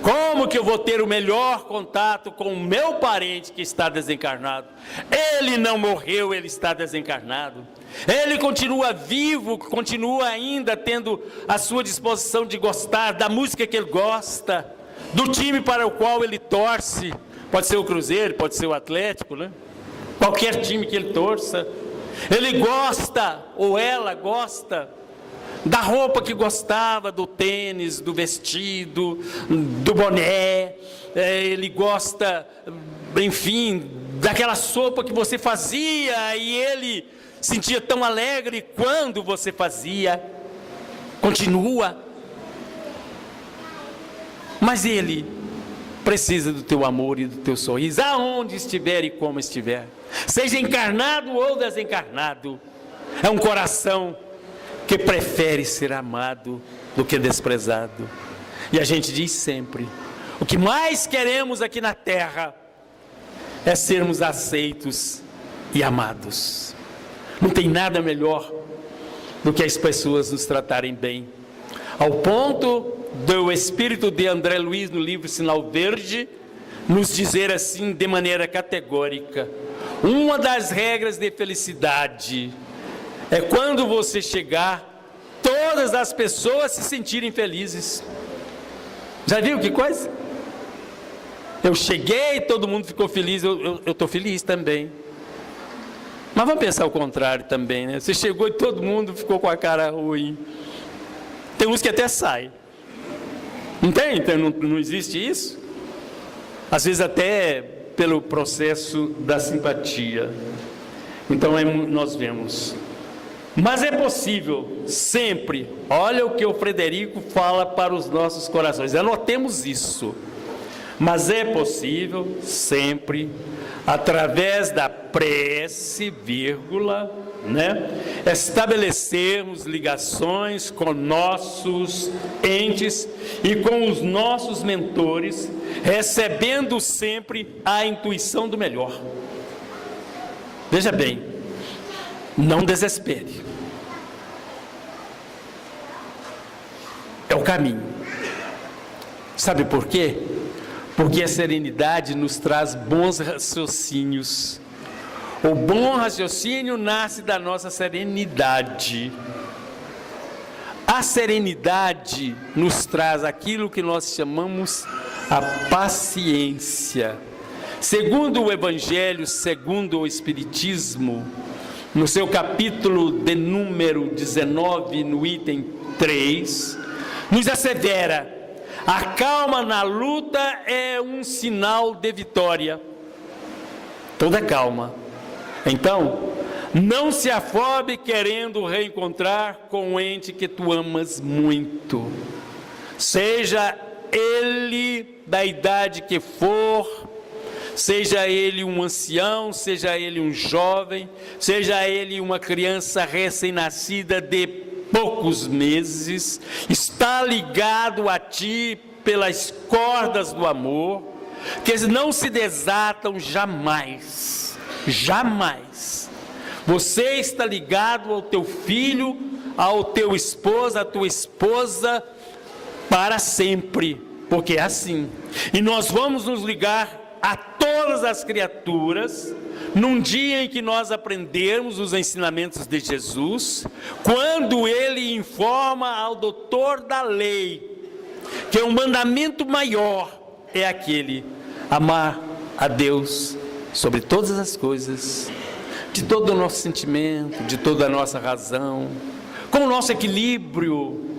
Como que eu vou ter o melhor contato com o meu parente que está desencarnado? Ele não morreu, ele está desencarnado. Ele continua vivo, continua ainda tendo a sua disposição de gostar da música que ele gosta, do time para o qual ele torce. Pode ser o Cruzeiro, pode ser o Atlético, né? Qualquer time que ele torça. Ele gosta, ou ela gosta, da roupa que gostava, do tênis, do vestido, do boné. Ele gosta, enfim, daquela sopa que você fazia e ele sentia tão alegre quando você fazia. continua. Mas Ele precisa do teu amor e do teu sorriso, aonde estiver e como estiver, seja encarnado ou desencarnado. É um coração que prefere ser amado do que desprezado. E a gente diz sempre, o que mais queremos aqui na terra é sermos aceitos e amados. Não tem nada melhor do que as pessoas nos tratarem bem, ao ponto do espírito de André Luiz no livro Sinal Verde nos dizer assim de maneira categórica: uma das regras de felicidade é quando você chegar, todas as pessoas se sentirem felizes. Já viu que coisa? Eu cheguei, todo mundo ficou feliz, eu estou feliz também. Mas vamos pensar o contrário também, né? Você chegou e todo mundo ficou com a cara ruim. Tem uns que até saem. Não tem? Então, não existe isso? Às vezes até pelo processo da simpatia. Então nós vemos. Mas é possível sempre, olha o que o Frederico fala para os nossos corações, anotemos isso. Mas é possível sempre, através da prece, vírgula, estabelecermos ligações com nossos entes e com os nossos mentores, recebendo sempre a intuição do melhor. Veja bem, não desespere. É o caminho. Sabe por quê? Porque a serenidade nos traz bons raciocínios. O bom raciocínio nasce da nossa serenidade. A serenidade nos traz aquilo que nós chamamos a paciência. Segundo o Evangelho, segundo o Espiritismo, no seu capítulo de número 19, no item 3, nos assevera: a calma na luta é um sinal de vitória. Toda calma. Então, não se afobe querendo reencontrar com o ente que tu amas muito. Seja ele da idade que for, seja ele um ancião, seja ele um jovem, seja ele uma criança recém-nascida de poucos meses, está ligado a ti pelas cordas do amor, que não se desatam jamais. Jamais. Você está ligado ao teu filho, ao teu esposo, à tua esposa, para sempre, porque é assim. E nós vamos nos ligar a todas as criaturas, num dia em que nós aprendermos os ensinamentos de Jesus, quando Ele informa ao doutor da lei, que o mandamento maior é aquele: amar a Deus sobre todas as coisas, de todo o nosso sentimento, de toda a nossa razão, com o nosso equilíbrio,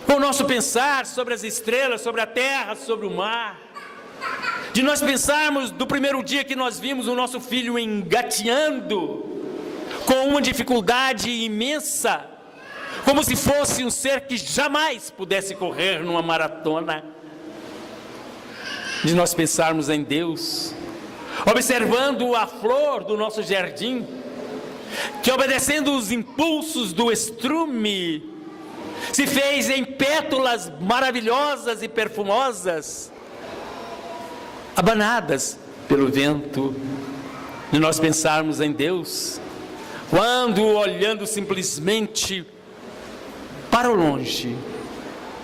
com o nosso pensar sobre as estrelas, sobre a terra, sobre o mar, de nós pensarmos do primeiro dia que nós vimos o nosso filho engateando, com uma dificuldade imensa, como se fosse um ser que jamais pudesse correr numa maratona, de nós pensarmos em Deus, observando a flor do nosso jardim, que obedecendo os impulsos do estrume, se fez em pétalas maravilhosas e perfumosas, abanadas pelo vento, de nós pensarmos em Deus, quando olhando simplesmente para o longe,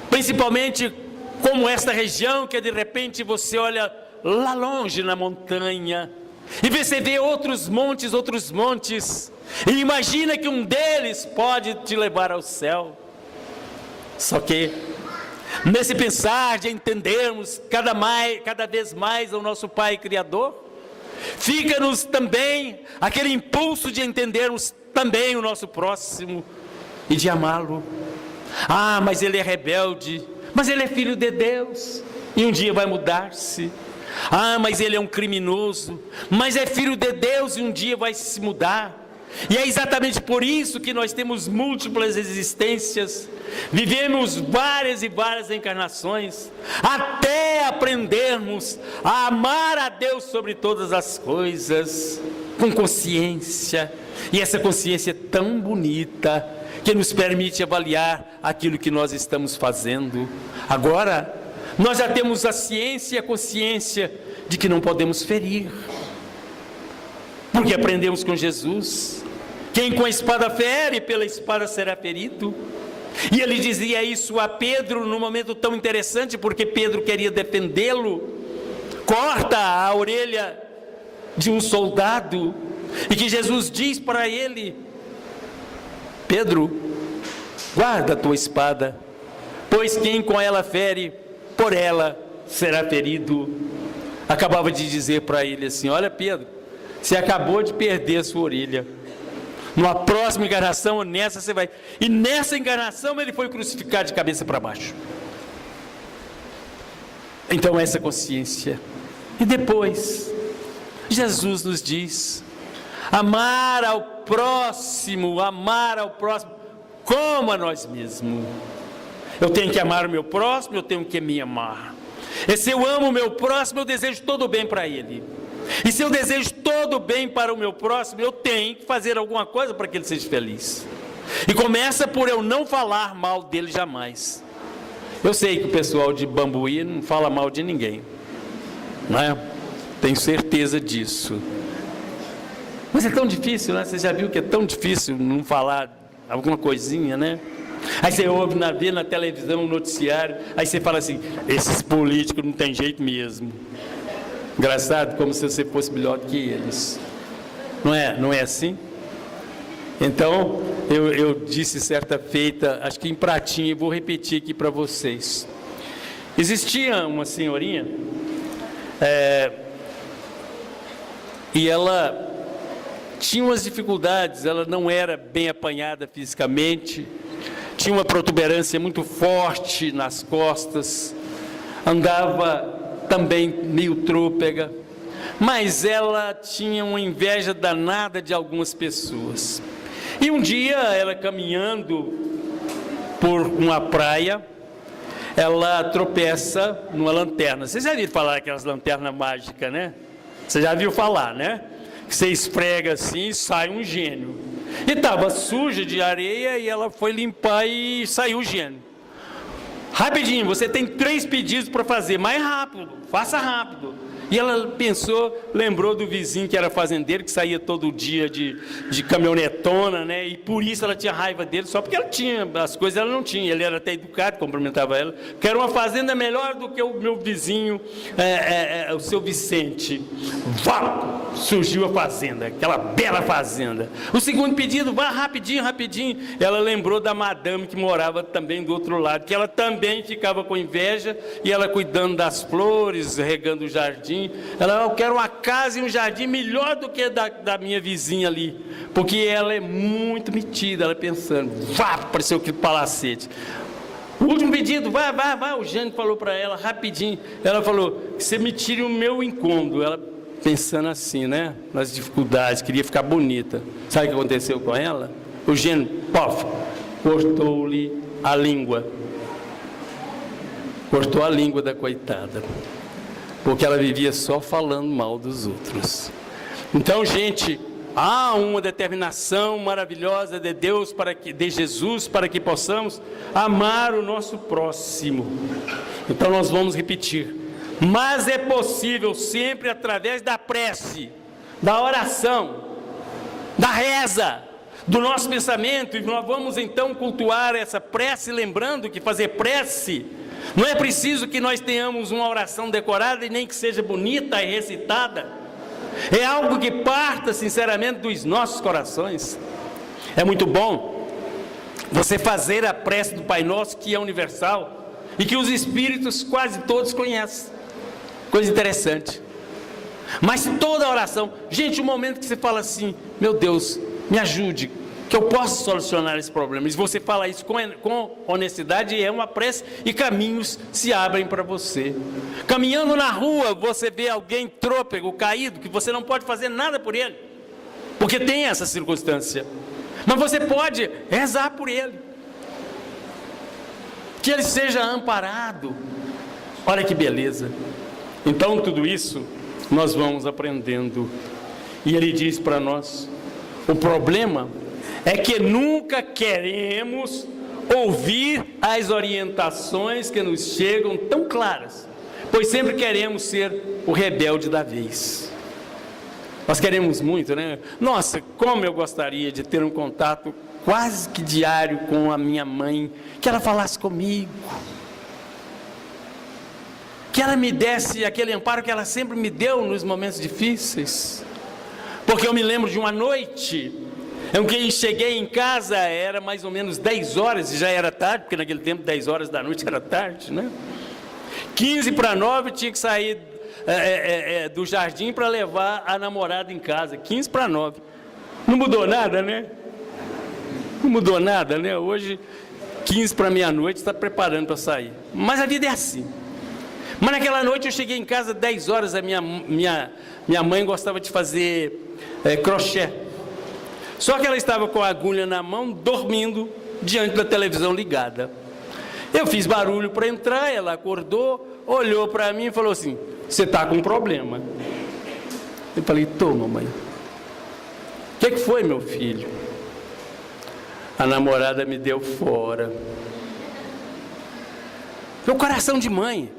principalmente como esta região que de repente você olha lá longe na montanha, e você vê outros montes, e imagina que um deles pode te levar ao céu. Só que, nesse pensar de entendermos cada vez mais o nosso Pai Criador, fica-nos também aquele impulso de entendermos também o nosso próximo, e de amá-lo. Ah, mas ele é rebelde, mas ele é filho de Deus, e um dia vai mudar-se. Ah, mas ele é um criminoso, mas é filho de Deus e um dia vai se mudar. E é exatamente por isso que nós temos múltiplas existências, vivemos várias e várias encarnações, até aprendermos a amar a Deus sobre todas as coisas, com consciência. E essa consciência é tão bonita, que nos permite avaliar aquilo que nós estamos fazendo. Agora, nós já temos a ciência e a consciência de que não podemos ferir, porque aprendemos com Jesus: quem com a espada fere, pela espada será ferido. E ele dizia isso a Pedro num momento tão interessante, porque Pedro queria defendê-lo. Corta a orelha de um soldado, e que Jesus diz para ele: Pedro, guarda a tua espada, pois quem com ela fere, por ela será ferido. Acabava de dizer para ele assim: olha, Pedro, você acabou de perder a sua orelha. Numa próxima encarnação, ou nessa você vai. E nessa encarnação ele foi crucificado de cabeça para baixo. Então essa consciência. E depois, Jesus nos diz: amar ao próximo como a nós mesmos. Eu tenho que amar o meu próximo, eu tenho que me amar. E se eu amo o meu próximo, eu desejo todo o bem para ele. E se eu desejo todo o bem para o meu próximo, eu tenho que fazer alguma coisa para que ele seja feliz. E começa por eu não falar mal dele jamais. Eu sei que o pessoal de Bambuí não fala mal de ninguém, não é? Tenho certeza disso. Mas é tão difícil, né? Você já viu que é tão difícil não falar alguma coisinha, né? Aí você ouve vê na televisão, no noticiário, aí você fala assim: esses políticos não tem jeito mesmo. Engraçado, como se você fosse melhor do que eles. Não é assim? Então, eu disse certa feita, acho que em pratinha, e vou repetir aqui para vocês. Existia uma senhorinha, e ela tinha umas dificuldades, ela não era bem apanhada fisicamente, tinha uma protuberância muito forte nas costas, andava também meio trôpega, mas ela tinha uma inveja danada de algumas pessoas. E um dia, ela caminhando por uma praia, ela tropeça numa lanterna. Vocês já viram falar daquelas lanternas mágicas, né? Você já viu falar, né? Que você esfrega assim e sai um gênio. E estava suja de areia e ela foi limpar e saiu o gênio. Rapidinho, você tem 3 pedidos para fazer, mais rápido, faça rápido. E ela pensou, lembrou do vizinho que era fazendeiro, que saía todo dia de caminhonetona, né? E por isso ela tinha raiva dele, só porque ela tinha, as coisas ela não tinha. Ele era até educado, cumprimentava ela. Quero uma fazenda melhor do que o meu vizinho, o seu Vicente. Vá! Surgiu a fazenda, aquela bela fazenda. O segundo pedido, vá rapidinho, rapidinho. Ela lembrou da madame que morava também do outro lado, que ela também ficava com inveja, e ela cuidando das flores, regando o jardim. Ela: eu quero uma casa e um jardim melhor do que da minha vizinha ali, porque ela é muito metida. Ela pensando, vá, apareceu aquele palacete. O último pedido, vai, o Jânio falou para ela rapidinho. Ela falou: você me tire o meu incômodo. Ela pensando assim, né, nas dificuldades, queria ficar bonita. Sabe o que aconteceu com ela? O Jânio, pof, cortou-lhe a língua. Cortou a língua da coitada, porque ela vivia só falando mal dos outros. Então, gente, há uma determinação maravilhosa de Deus, de Jesus, para que possamos amar o nosso próximo. Então nós vamos repetir: mas é possível sempre através da prece, da oração, da reza, do nosso pensamento. E nós vamos então cultuar essa prece, lembrando que fazer prece não é preciso que nós tenhamos uma oração decorada e nem que seja bonita e recitada. É algo que parta sinceramente dos nossos corações. É muito bom você fazer a prece do Pai Nosso, que é universal e que os espíritos quase todos conhecem. Coisa interessante. Mas toda oração, gente, o momento que você fala assim: meu Deus, me ajude, que eu possa solucionar esse problema. E se você fala isso com honestidade, é uma prece, e caminhos se abrem para você. Caminhando na rua, você vê alguém trôpego, caído, que você não pode fazer nada por ele. porque tem essa circunstância. Mas você pode rezar por ele, que ele seja amparado. Olha que beleza. Então tudo isso nós vamos aprendendo. E ele diz para nós, o problema é que nunca queremos ouvir as orientações que nos chegam tão claras, pois sempre queremos ser o rebelde da vez. Nós queremos muito, né? Nossa, como eu gostaria de ter um contato quase que diário com a minha mãe, que ela falasse comigo, que ela me desse aquele amparo que ela sempre me deu nos momentos difíceis. Porque eu me lembro de uma noite em que cheguei em casa, era mais ou menos 10 horas, e já era tarde, porque naquele tempo 10 horas da noite era tarde, né? 15 para 9 tinha que sair do jardim para levar a namorada em casa, 15 para 9. Não mudou nada, né? Não mudou nada, né? Hoje, 15 para meia-noite, está preparando para sair. Mas a vida é assim. Mas naquela noite eu cheguei em casa 10 horas, a minha mãe gostava de fazer crochê. Só que ela estava com a agulha na mão, dormindo, diante da televisão ligada. Eu fiz barulho para entrar, ela acordou, olhou para mim e falou assim: você está com um problema. Eu falei: tô, mamãe. O que foi, meu filho? A namorada me deu fora. Meu coração de mãe.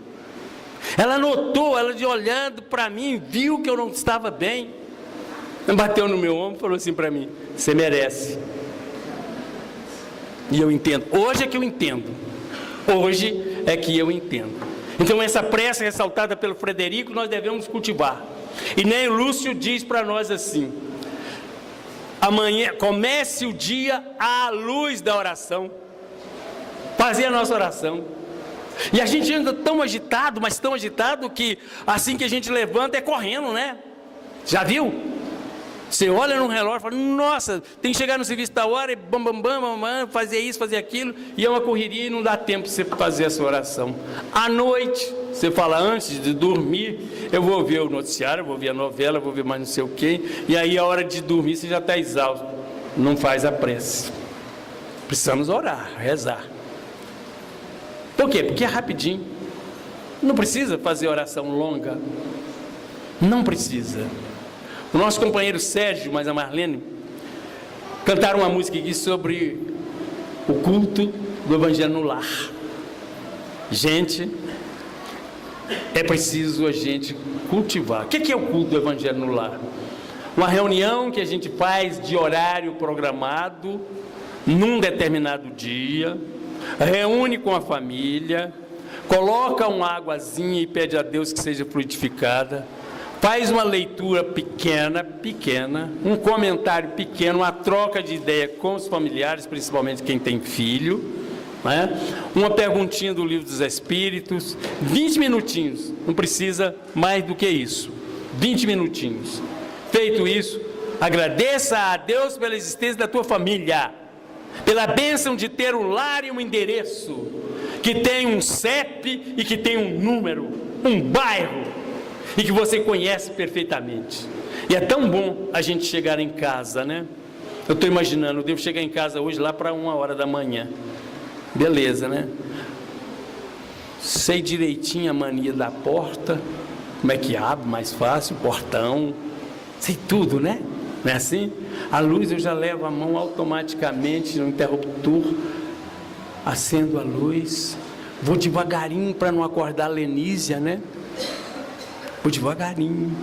Ela notou, ela de olhando para mim, viu que eu não estava bem. Bateu no meu ombro e falou assim para mim: você merece. E eu entendo. Hoje é que eu entendo. Hoje é que eu entendo. Então essa prece ressaltada pelo Frederico nós devemos cultivar. E nem Lúcio diz para nós assim: amanhã comece o dia à luz da oração. Fazer a nossa oração. E a gente anda tão agitado, mas tão agitado que assim que a gente levanta é correndo, né? Já viu? Você olha no relógio e fala: nossa, tem que chegar no serviço da hora, e bam, bam, bam, bam, bam, fazer isso, fazer aquilo, e é uma correria e não dá tempo de você fazer essa oração. À noite, você fala: antes de dormir, eu vou ver o noticiário, eu vou ver a novela, eu vou ver mais não sei o quê, e aí a hora de dormir você já está exausto, não faz a prece. Precisamos orar, rezar. Por quê? Porque é rapidinho. Não precisa fazer oração longa. Não precisa. O nosso companheiro Sérgio, mas a Marlene, cantaram uma música aqui sobre o culto do Evangelho no lar. Gente, é preciso a gente cultivar. O que é o culto do Evangelho no lar? Uma reunião que a gente faz de horário programado, num determinado dia, reúne com a família, coloca uma águazinha e pede a Deus que seja frutificada, faz uma leitura pequena, um comentário pequeno, uma troca de ideia com os familiares, principalmente quem tem filho, né? Uma perguntinha do Livro dos Espíritos, 20 minutinhos, não precisa mais do que isso, 20 minutinhos. Feito isso, agradeça a Deus pela existência da tua família, pela bênção de ter um lar e um endereço, que tem um CEP e que tem um número, um bairro, e que você conhece perfeitamente. E é tão bom a gente chegar em casa, né? Eu estou imaginando, eu devo chegar em casa hoje lá para 1h da manhã. Beleza, né? Sei direitinho a mania da porta, como é que abre mais fácil, o portão, sei tudo, né? Não é assim? A luz eu já levo a mão automaticamente no interruptor, acendo a luz, vou devagarinho para não acordar a Lenísia, né? Vou devagarinho.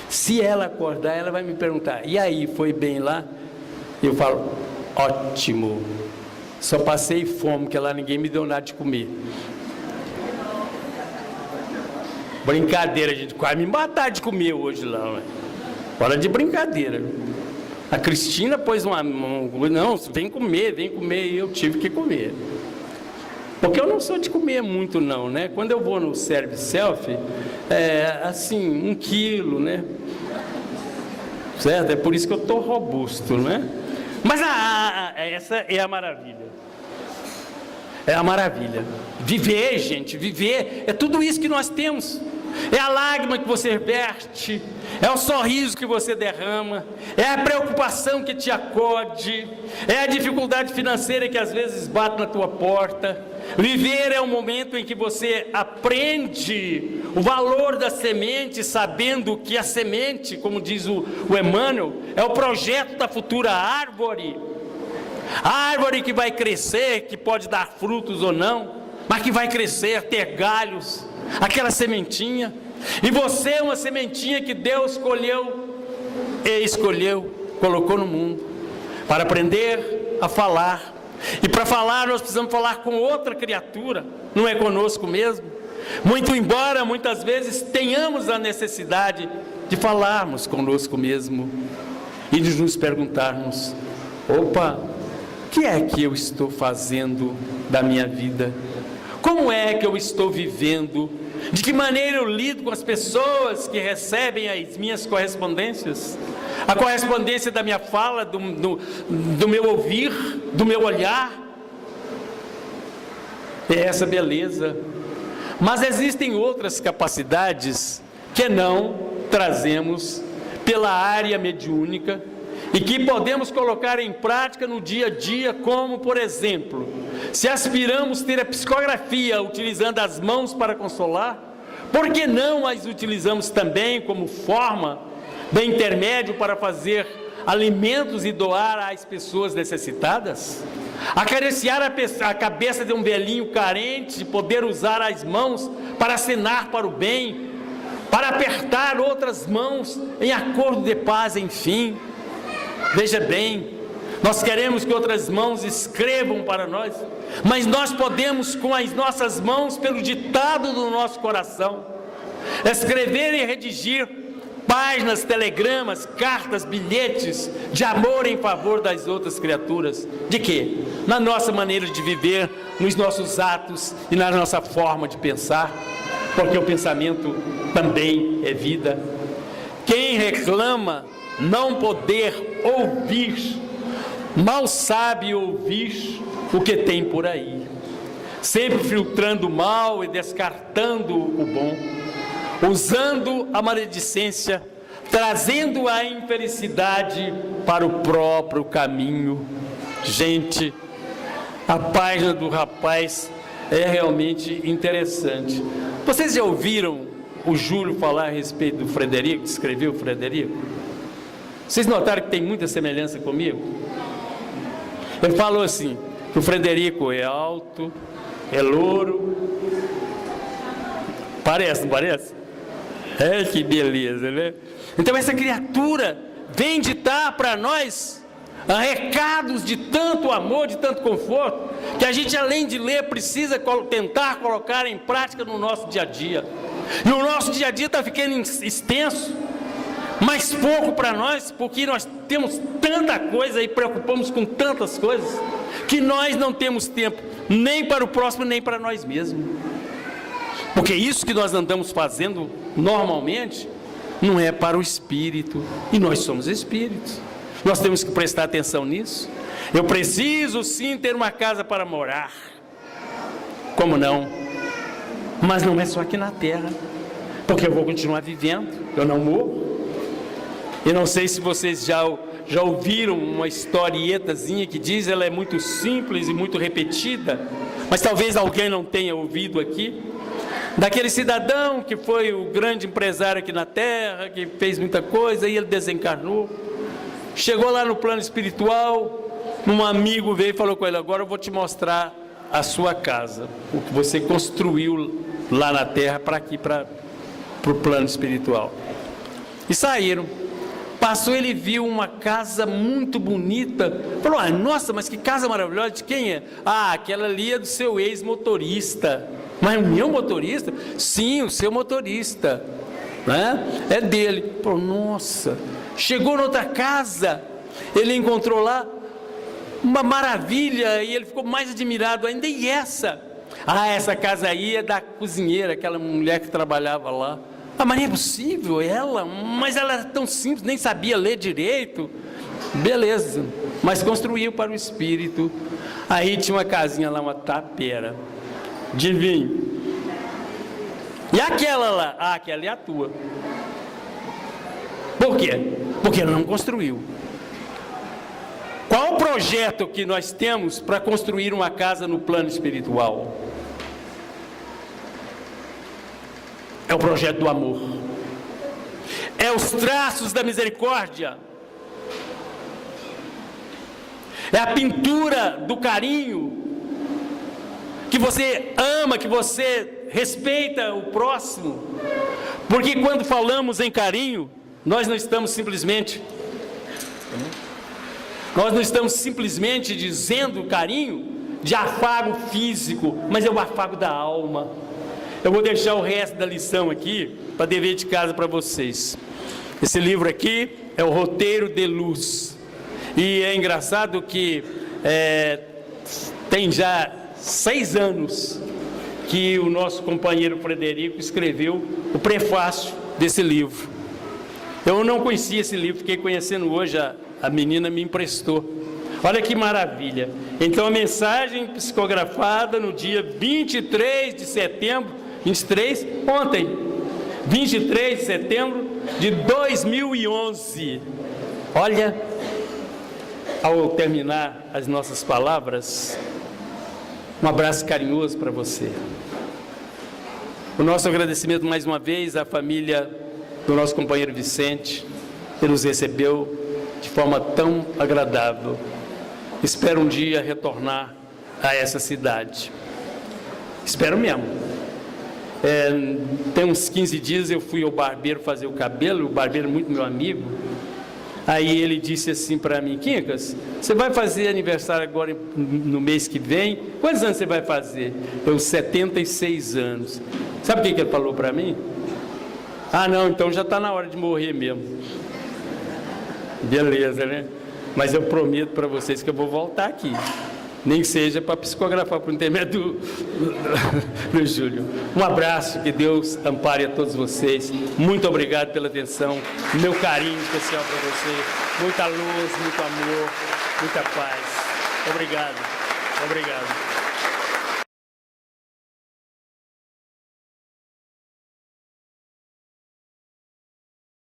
Se ela acordar, ela vai me perguntar: e aí, foi bem lá? Eu falo: ótimo, só passei fome, porque lá ninguém me deu nada de comer. Brincadeira, gente, quase me mataram de comer hoje lá, né? Hora de brincadeira. A Cristina pôs não, vem comer, e eu tive que comer. Porque eu não sou de comer muito não, né? Quando eu vou no Service Self, assim, 1 quilo, né? Certo? É por isso que eu estou robusto, né? Mas essa é a maravilha. É a maravilha. Viver, gente, viver, é tudo isso que nós temos. é a lágrima que você verte, é o sorriso que você derrama, é a preocupação que te acode, é a dificuldade financeira que às vezes bate na tua porta. Viver é um momento em que você aprende o valor da semente, sabendo que a semente, como diz o Emmanuel, é o projeto da futura árvore. A árvore que vai crescer, que pode dar frutos ou não, mas que vai crescer, ter galhos, aquela sementinha. E você é uma sementinha que Deus escolheu, colocou no mundo, para aprender a falar. E para falar, nós precisamos falar com outra criatura, não é conosco mesmo. Muito embora, muitas vezes, tenhamos a necessidade de falarmos conosco mesmo e de nos perguntarmos: opa, o que é que eu estou fazendo da minha vida? Como é que eu estou vivendo? De que maneira eu lido com as pessoas que recebem as minhas correspondências? A correspondência da minha fala, do meu ouvir, do meu olhar. É essa beleza. Mas existem outras capacidades que não trazemos pela área mediúnica e que podemos colocar em prática no dia a dia, como, por exemplo, se aspiramos ter a psicografia utilizando as mãos para consolar, por que não as utilizamos também como forma de intermédio para fazer alimentos e doar às pessoas necessitadas? Acariciar a cabeça de um velhinho carente, poder usar as mãos para acenar para o bem, para apertar outras mãos em acordo de paz, enfim. Veja bem, nós queremos que outras mãos escrevam para nós, mas nós podemos, com as nossas mãos, pelo ditado do nosso coração, escrever e redigir páginas, telegramas, cartas, bilhetes de amor em favor das outras criaturas. De quê? Na nossa maneira de viver, nos nossos atos e na nossa forma de pensar, porque o pensamento também é vida. Quem reclama não poder ouvir, mal sabe ouvir o que tem por aí, sempre filtrando o mal e descartando o bom, usando a maledicência, trazendo a infelicidade para o próprio caminho. Gente, a página do rapaz é realmente interessante. Vocês já ouviram o Júlio falar a respeito do Frederico, que escreveu o Frederico? Vocês notaram que tem muita semelhança comigo? Ele falou assim, que o Frederico é alto, é louro. Parece, não parece? É, que beleza, né? Então essa criatura vem ditar para nós recados de tanto amor, de tanto conforto, que a gente, além de ler, precisa tentar colocar em prática no nosso dia a dia. E o nosso dia a dia está ficando extenso, mas pouco para nós, porque nós temos tanta coisa e preocupamos com tantas coisas, que nós não temos tempo nem para o próximo, nem para nós mesmos. Porque isso que nós andamos fazendo normalmente não é para o espírito, e nós somos espíritos. Nós temos que prestar atenção nisso. Eu preciso sim ter uma casa para morar, como não? Mas não é só aqui na terra, porque eu vou continuar vivendo, eu não morro. Eu não sei se vocês já ouviram uma historietazinha que diz, ela é muito simples e muito repetida, mas talvez alguém não tenha ouvido aqui, daquele cidadão que foi o grande empresário aqui na terra, que fez muita coisa, e ele desencarnou, chegou lá no plano espiritual, um amigo veio e falou com ele: agora eu vou te mostrar a sua casa, o que você construiu lá na terra para aqui, para o plano espiritual. E saíram. Passou, ele viu uma casa muito bonita, falou: ah, nossa, mas que casa maravilhosa, de quem é? Ah, aquela ali é do seu ex-motorista. Mas o meu motorista? Sim, o seu motorista, né? É dele. Falou: nossa. Chegou noutra casa, ele encontrou lá uma maravilha, e ele ficou mais admirado ainda. E essa? Ah, essa casa aí é da cozinheira, aquela mulher que trabalhava lá. Ah, mas não é possível, ela, mas ela era tão simples, nem sabia ler direito. Beleza, mas construiu para o espírito. Aí tinha uma casinha lá, uma tapera. Adivinha? E aquela lá? Ah, aquela é a tua. Por quê? Porque ela não construiu. Qual o projeto que nós temos para construir uma casa no plano espiritual? É o projeto do amor. É os traços da misericórdia. É a pintura do carinho. Que você ama, que você respeita o próximo. Porque quando falamos em carinho, nós não estamos simplesmente dizendo carinho de afago físico, mas é o afago da alma. Eu vou deixar o resto da lição aqui para dever de casa para vocês. Esse livro aqui é o Roteiro de Luz. E é engraçado que tem já 6 anos que o nosso companheiro Frederico escreveu o prefácio desse livro. Eu não conhecia esse livro, fiquei conhecendo hoje, a menina me emprestou. Olha que maravilha. Então a mensagem psicografada no dia 23 de setembro, 23 de setembro de 2011. Olha, ao terminar as nossas palavras, um abraço carinhoso para você. O nosso agradecimento mais uma vez à família do nosso companheiro Vicente, que nos recebeu de forma tão agradável. Espero um dia retornar a essa cidade. Espero mesmo. Tem uns 15 dias eu fui ao barbeiro fazer o cabelo, o barbeiro é muito meu amigo. Aí ele disse assim para mim: Quincas, você vai fazer aniversário agora no mês que vem? Quantos anos você vai fazer? Eu, 76 anos. Sabe o que ele falou para mim? Ah, não, então já está na hora de morrer mesmo. Beleza, né? Mas eu prometo para vocês que eu vou voltar aqui. Nem que seja para psicografar por intermédio do Júlio. Um abraço, que Deus ampare a todos vocês. Muito obrigado pela atenção. Meu carinho especial para vocês. Muita luz, muito amor, muita paz. Obrigado. Obrigado.